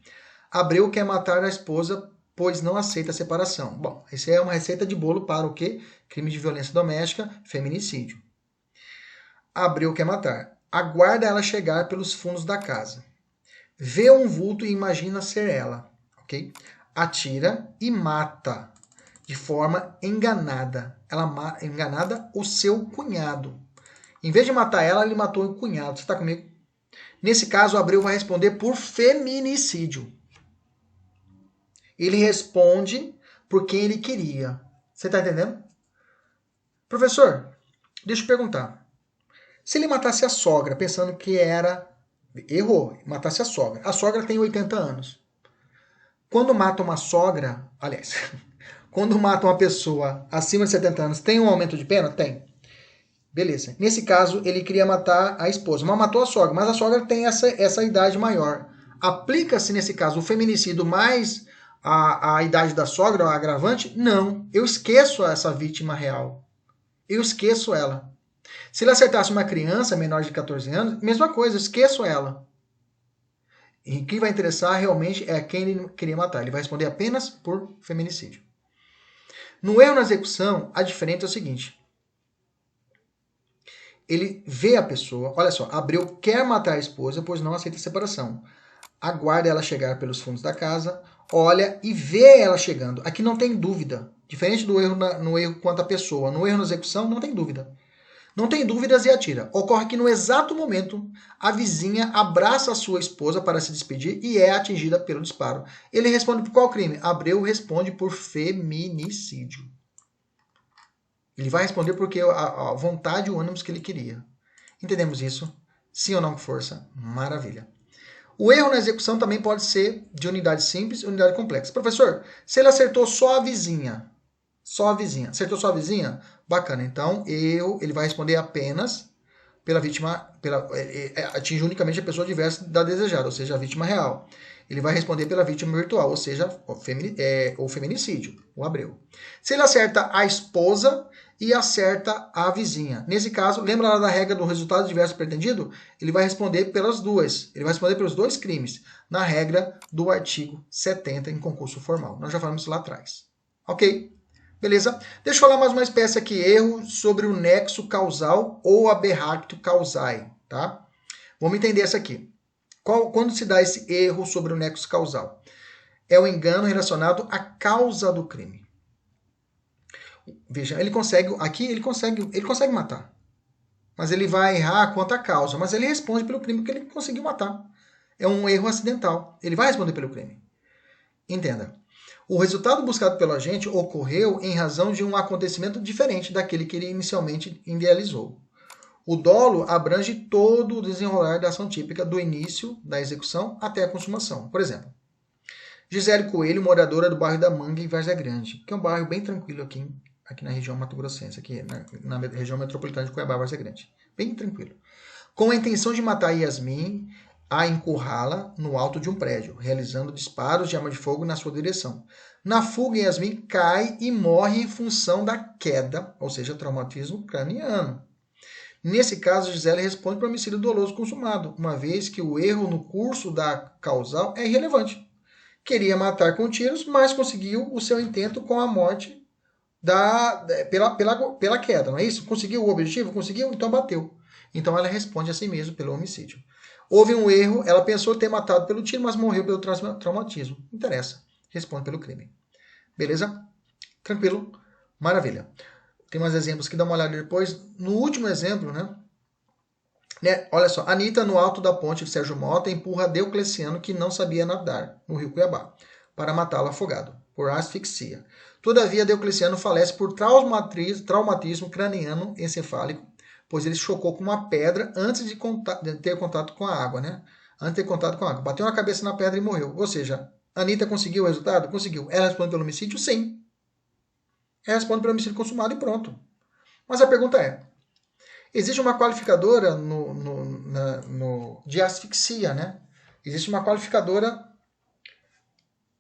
Abreu quer matar a esposa, pois não aceita a separação. Bom, essa é uma receita de bolo para o quê? Crime de violência doméstica, feminicídio. Abreu quer matar. Aguarda ela chegar pelos fundos da casa. Vê um vulto e imagina ser ela. Ok? atira e mata de forma enganada. Ela enganada o seu cunhado. Em vez de matar ela, ele matou o cunhado. Você está comigo? Nesse caso, Abreu vai responder por feminicídio. Ele responde por quem ele queria. Você está entendendo? Professor, deixa eu perguntar. Se ele matasse a sogra, pensando que era... Errou, matasse a sogra. A sogra tem 80 anos. Quando mata uma sogra... Aliás, quando mata uma pessoa acima de 70 anos, tem um aumento de pena? Tem. Beleza. Nesse caso, ele queria matar a esposa, mas matou a sogra. Mas a sogra tem essa idade maior. Aplica-se, nesse caso, o feminicídio mais a idade da sogra, o agravante? Não. Eu esqueço essa vítima real. Eu esqueço ela. Se ele acertasse uma criança menor de 14 anos, mesma coisa, eu esqueço ela. E o que vai interessar realmente é quem ele queria matar. Ele vai responder apenas por feminicídio. No erro na execução, a diferença é o seguinte. Ele vê a pessoa, olha só, Abreu quer matar a esposa, pois não aceita a separação. Aguarda ela chegar pelos fundos da casa, olha e vê ela chegando. Aqui não tem dúvida. Diferente do erro no erro quanto à pessoa. No erro na execução, não tem dúvida. Não tem dúvidas e atira. Ocorre que no exato momento, a vizinha abraça a sua esposa para se despedir e é atingida pelo disparo. Ele responde por qual crime? Abreu responde por feminicídio. Ele vai responder porque a vontade e o ânimo que ele queria. Entendemos isso? Sim ou não com força? Maravilha. O erro na execução também pode ser de unidade simples e unidade complexa. Professor, se ele acertou só a vizinha, acertou só a vizinha? Bacana. Então, ele vai responder apenas pela vítima, atinge unicamente a pessoa diversa da desejada, ou seja, a vítima real. Ele vai responder pela vítima virtual, ou seja, o feminicídio, o Abreu. Se ele acerta a esposa e acerta a vizinha. Nesse caso, lembra lá da regra do resultado diverso pretendido? Ele vai responder pelas duas. Ele vai responder pelos dois crimes, na regra do artigo 70 em concurso formal. Nós já falamos isso lá atrás. Ok? Beleza? Deixa eu falar mais uma espécie aqui, erro sobre o nexo causal ou aberracto causae, tá? Vamos entender essa aqui. Quando se dá esse erro sobre o nexo causal? É o engano relacionado à causa do crime. Veja, ele consegue matar. Mas ele vai errar quanto à causa, mas ele responde pelo crime que ele conseguiu matar. É um erro acidental. Ele vai responder pelo crime. Entenda. O resultado buscado pelo agente ocorreu em razão de um acontecimento diferente daquele que ele inicialmente idealizou. O dolo abrange todo o desenrolar da ação típica, do início da execução até a consumação. Por exemplo, Gisele Coelho, moradora do bairro da Manga, em Várzea Grande, que é um bairro bem tranquilo aqui na região mato-grossense, aqui na região metropolitana de Cuiabá, Várzea Grande. Bem tranquilo. Com a intenção de matar Yasmin, a encurrala no alto de um prédio, realizando disparos de arma de fogo na sua direção. Na fuga, Yasmin cai e morre em função da queda, ou seja, traumatismo craniano. Nesse caso, Gisele responde por homicídio doloso consumado, uma vez que o erro no curso da causal é irrelevante. Queria matar com tiros, mas conseguiu o seu intento com a morte pela queda, não é isso? Conseguiu o objetivo? Conseguiu, então bateu. Então ela responde a si mesma pelo homicídio. Houve um erro, ela pensou ter matado pelo tiro, mas morreu pelo traumatismo. Não interessa. Responde pelo crime. Beleza? Tranquilo? Maravilha. Tem mais exemplos que dá uma olhada depois. No último exemplo, né? Olha só. Anitta, no alto da ponte de Sérgio Mota, empurra Diocleciano, que não sabia nadar, no rio Cuiabá, para matá-lo afogado, por asfixia. Todavia, Diocleciano falece por traumatismo craniano encefálico, pois ele chocou com uma pedra antes de ter contato com a água, né? Antes de ter contato com a água. Bateu a cabeça na pedra e morreu. Ou seja, Anitta conseguiu o resultado? Conseguiu. Ela responde pelo homicídio? Sim. Ela responde pelo homicídio consumado e pronto. Mas a pergunta é, existe uma qualificadora de asfixia, né? Existe uma qualificadora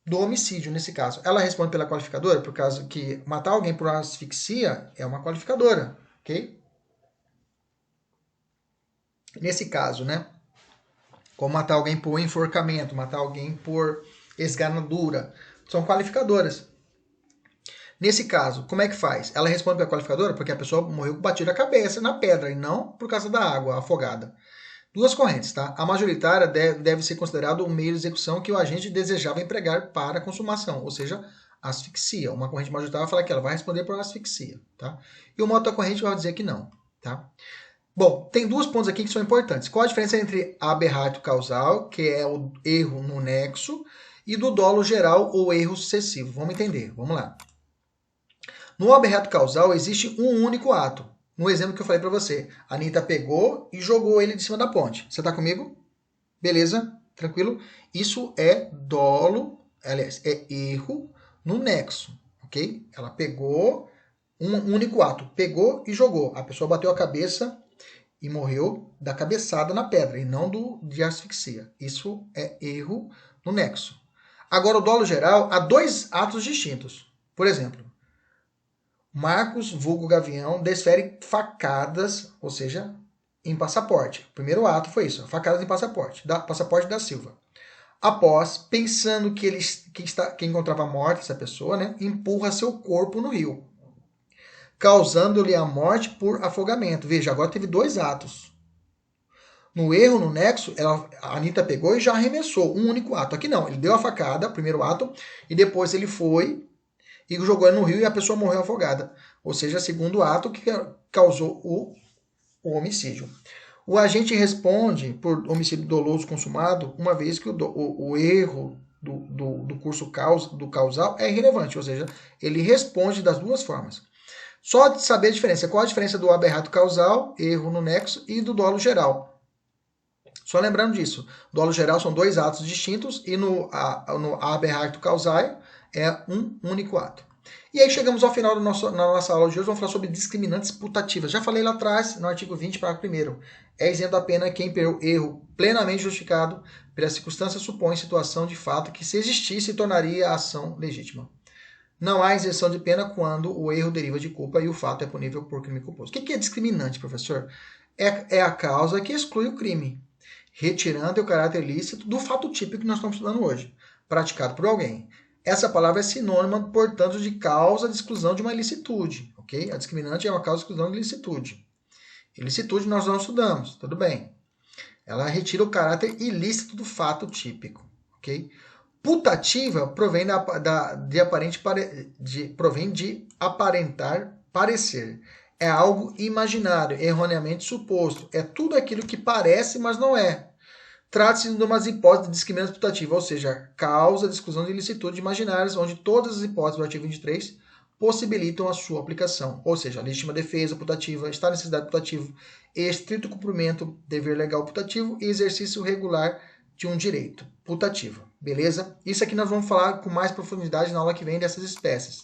do homicídio, nesse caso. Ela responde pela qualificadora, por causa que matar alguém por asfixia é uma qualificadora, ok? Nesse caso, né? Como matar alguém por enforcamento, matar alguém por esganadura, são qualificadoras. Nesse caso, como é que faz? Ela responde pela qualificadora porque a pessoa morreu com batida a cabeça na pedra e não por causa da água afogada. Duas correntes, tá? A majoritária deve ser considerado o meio de execução que o agente desejava empregar para a consumação, ou seja, asfixia. Uma corrente majoritária fala que ela vai responder por asfixia, tá? E uma outra corrente vai dizer que não, tá? Bom, tem dois pontos aqui que são importantes. Qual a diferença entre aberrato causal, que é o erro no nexo, e do dolo geral ou erro sucessivo? Vamos entender, vamos lá. No aberrato causal existe um único ato. No exemplo que eu falei para você, a Anitta pegou e jogou ele de cima da ponte. Você está comigo? Beleza? Tranquilo? Isso é dolo, aliás, é erro no nexo, ok? Ela pegou um único ato, pegou e jogou. A pessoa bateu a cabeça e morreu da cabeçada na pedra e não de asfixia. Isso é erro no nexo. Agora, o dolo geral, há dois atos distintos. Por exemplo, Marcos, vulgo Gavião, desfere facadas, ou seja, em passaporte. O primeiro ato foi isso, facadas em passaporte, passaporte da Silva. Após, pensando que encontrava morta essa pessoa, né, empurra seu corpo no rio, causando-lhe a morte por afogamento. Veja, agora teve dois atos. No erro, no nexo, a Anitta pegou e já arremessou um único ato. Aqui não, ele deu a facada, primeiro ato, e depois ele foi e jogou ela no rio e a pessoa morreu afogada. Ou seja, segundo ato que causou o homicídio. O agente responde por homicídio doloso consumado uma vez que o erro do curso do causal é irrelevante, ou seja, ele responde das duas formas. Só de saber a diferença. Qual a diferença do aberrato causal, erro no nexo, e do dolo geral? Só lembrando disso, dolo geral são dois atos distintos e no aberrato causal é um único ato. E aí chegamos ao final na nossa aula de hoje, vamos falar sobre discriminantes putativas. Já falei lá atrás, no artigo 20, parágrafo 1º. É isento da pena quem, pelo erro plenamente justificado pela circunstância, supõe situação de fato que, se existisse, tornaria a ação legítima. Não há isenção de pena quando o erro deriva de culpa e o fato é punível por crime culposo. O que é discriminante, professor? É a causa que exclui o crime, retirando o caráter ilícito do fato típico que nós estamos estudando hoje, praticado por alguém. Essa palavra é sinônima, portanto, de causa de exclusão de uma ilicitude, ok? A discriminante é uma causa de exclusão de ilicitude. Ilicitude nós não estudamos, tudo bem. Ela retira o caráter ilícito do fato típico, ok? Putativa provém de aparentar parecer. É algo imaginário, erroneamente suposto. É tudo aquilo que parece, mas não é. Trata-se de umas hipóteses de discriminação putativa, ou seja, causa de exclusão de ilicitude imaginárias, onde todas as hipóteses do artigo 23 possibilitam a sua aplicação. Ou seja, legítima defesa putativa, estado de necessidade putativo, estrito cumprimento, dever legal putativo e exercício regular de um direito putativo. Beleza? Isso aqui nós vamos falar com mais profundidade na aula que vem dessas espécies.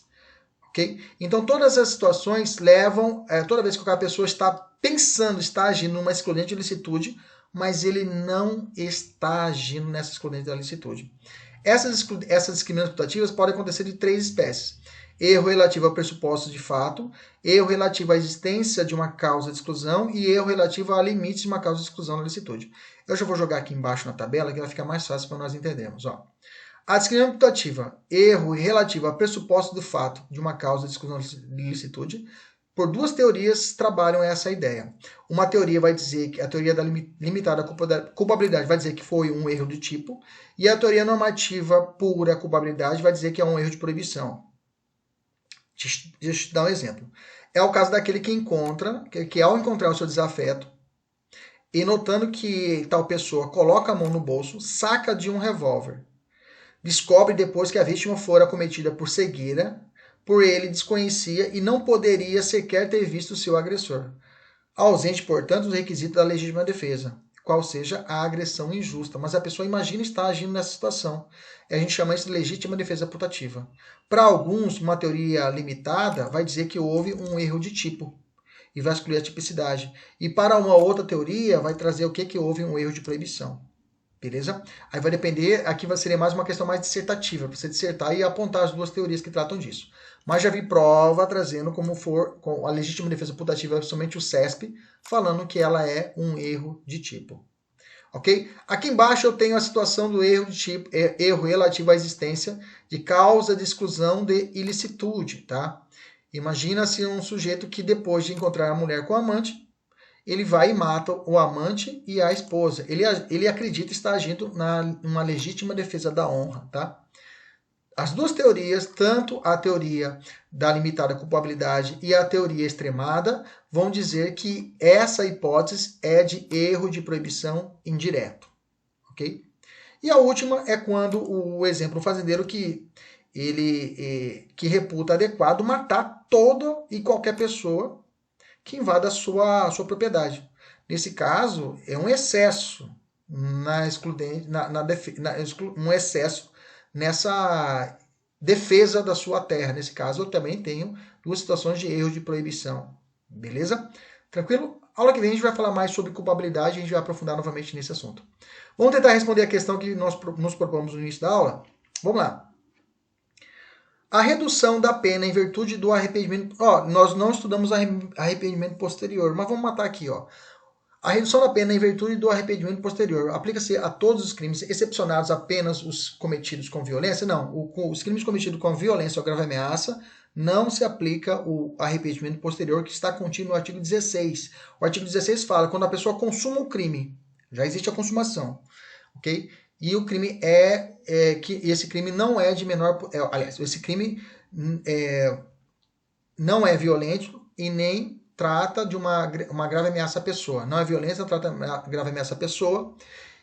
Ok? Então, todas as situações levam, toda vez que a pessoa está pensando, está agindo numa excludente de ilicitude, mas ele não está agindo nessa excludente da ilicitude. Essas discriminações putativas podem acontecer de três espécies. Erro relativo a pressupostos de fato, erro relativo à existência de uma causa de exclusão e erro relativo a limites de uma causa de exclusão da ilicitude. Eu já vou jogar aqui embaixo na tabela, que vai ficar mais fácil para nós entendermos. Ó. A discriminação putativa, erro relativo a pressuposto do fato de uma causa de exclusão de ilicitude, por duas teorias trabalham essa ideia. Uma teoria vai dizer que a teoria da limitada culpabilidade vai dizer que foi um erro de tipo, e a teoria normativa pura culpabilidade vai dizer que é um erro de proibição. Deixa eu te dar um exemplo. É o caso daquele que ao encontrar o seu desafeto, e notando que tal pessoa coloca a mão no bolso, saca de um revólver. Descobre depois que a vítima fora acometida por cegueira, por ele desconhecia e não poderia sequer ter visto seu agressor. Ausente, portanto, o requisito da legítima defesa, qual seja a agressão injusta. Mas a pessoa imagina estar agindo nessa situação. A gente chama isso de legítima defesa putativa. Para alguns, uma teoria limitada vai dizer que houve um erro de tipo e vai excluir a tipicidade. E para uma outra teoria vai trazer o que houve um erro de proibição. Beleza? Aí vai depender, aqui seria mais uma questão mais dissertativa, para você dissertar e apontar as duas teorias que tratam disso. Mas já vi prova trazendo com a legítima defesa putativa, somente o CESP, falando que ela é um erro de tipo. Ok? Aqui embaixo eu tenho a situação do erro de tipo, erro relativo à existência de causa de exclusão de ilicitude, tá? Imagina-se um sujeito que depois de encontrar a mulher com a amante, ele vai e mata o amante e a esposa. Ele acredita estar agindo numa legítima defesa da honra, tá? As duas teorias, tanto a teoria da limitada culpabilidade e a teoria extremada, vão dizer que essa hipótese é de erro de proibição indireto, ok? E a última é quando o exemplo fazendeiro que reputa adequado matar toda e qualquer pessoa que invada a sua propriedade. Nesse caso, é um excesso um excesso nessa defesa da sua terra. Nesse caso, eu também tenho duas situações de erro de proibição. Beleza? Tranquilo? Aula que vem a gente vai falar mais sobre culpabilidade e a gente vai aprofundar novamente nesse assunto. Vamos tentar responder a questão que nós nos propomos no início da aula? Vamos lá. A redução da pena em virtude do arrependimento... nós não estudamos arrependimento posterior, mas vamos matar aqui. A redução da pena em virtude do arrependimento posterior aplica-se a todos os crimes, excepcionados apenas os cometidos com violência? Não, os crimes cometidos com violência ou grave ameaça não se aplica o arrependimento posterior que está contido no artigo 16. O artigo 16 fala quando a pessoa consuma o crime, já existe a consumação, ok? E o crime que esse crime não é de menor... aliás, esse crime não é violento e nem trata de uma grave ameaça à pessoa. Não é violência, trata de grave ameaça à pessoa.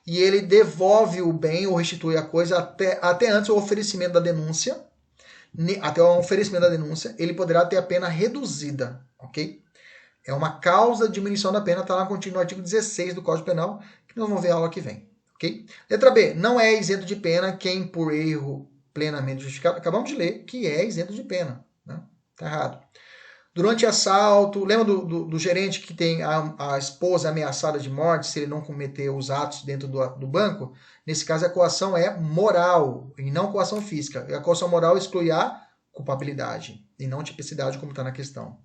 E ele devolve o bem ou restitui a coisa até antes do oferecimento da denúncia. Até o oferecimento da denúncia, ele poderá ter a pena reduzida, ok? É uma causa de diminuição da pena, está lá contido no artigo 16 do Código Penal, que nós vamos ver a aula que vem, ok? Letra B, não é isento de pena quem por erro plenamente justificado, acabamos de ler que é isento de pena, né? Tá errado. Durante assalto, lembra do gerente que tem a esposa ameaçada de morte se ele não cometer os atos dentro do banco? Nesse caso, a coação é moral e não coação física. A coação moral exclui a culpabilidade e não tipicidade, como está na questão.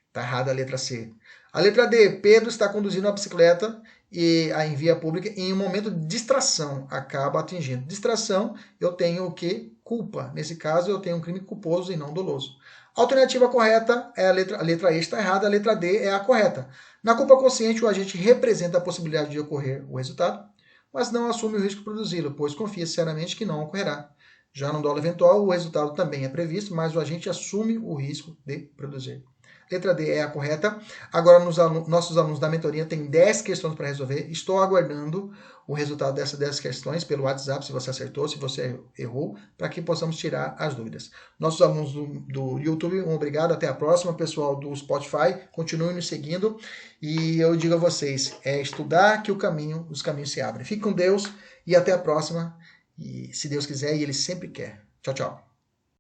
Está errada a letra C. A letra D, Pedro está conduzindo a bicicleta em via pública e em um momento de distração acaba atingindo. Distração, eu tenho o quê? Culpa. Nesse caso, eu tenho um crime culposo e não doloso. A alternativa correta é a letra E está errada, a letra D é a correta. Na culpa consciente, o agente representa a possibilidade de ocorrer o resultado, mas não assume o risco de produzi-lo, pois confia sinceramente que não ocorrerá. Já no dolo eventual, o resultado também é previsto, mas o agente assume o risco de produzir. Letra D é a correta. Agora, nossos alunos da mentoria têm 10 questões para resolver. Estou aguardando o resultado dessas 10 questões pelo WhatsApp, se você acertou, se você errou, para que possamos tirar as dúvidas. Nossos alunos do YouTube, um obrigado, até a próxima. Pessoal do Spotify, continuem nos seguindo. E eu digo a vocês, é estudar que os caminhos se abrem. Fique com Deus e até a próxima. E se Deus quiser, e Ele sempre quer. Tchau, tchau.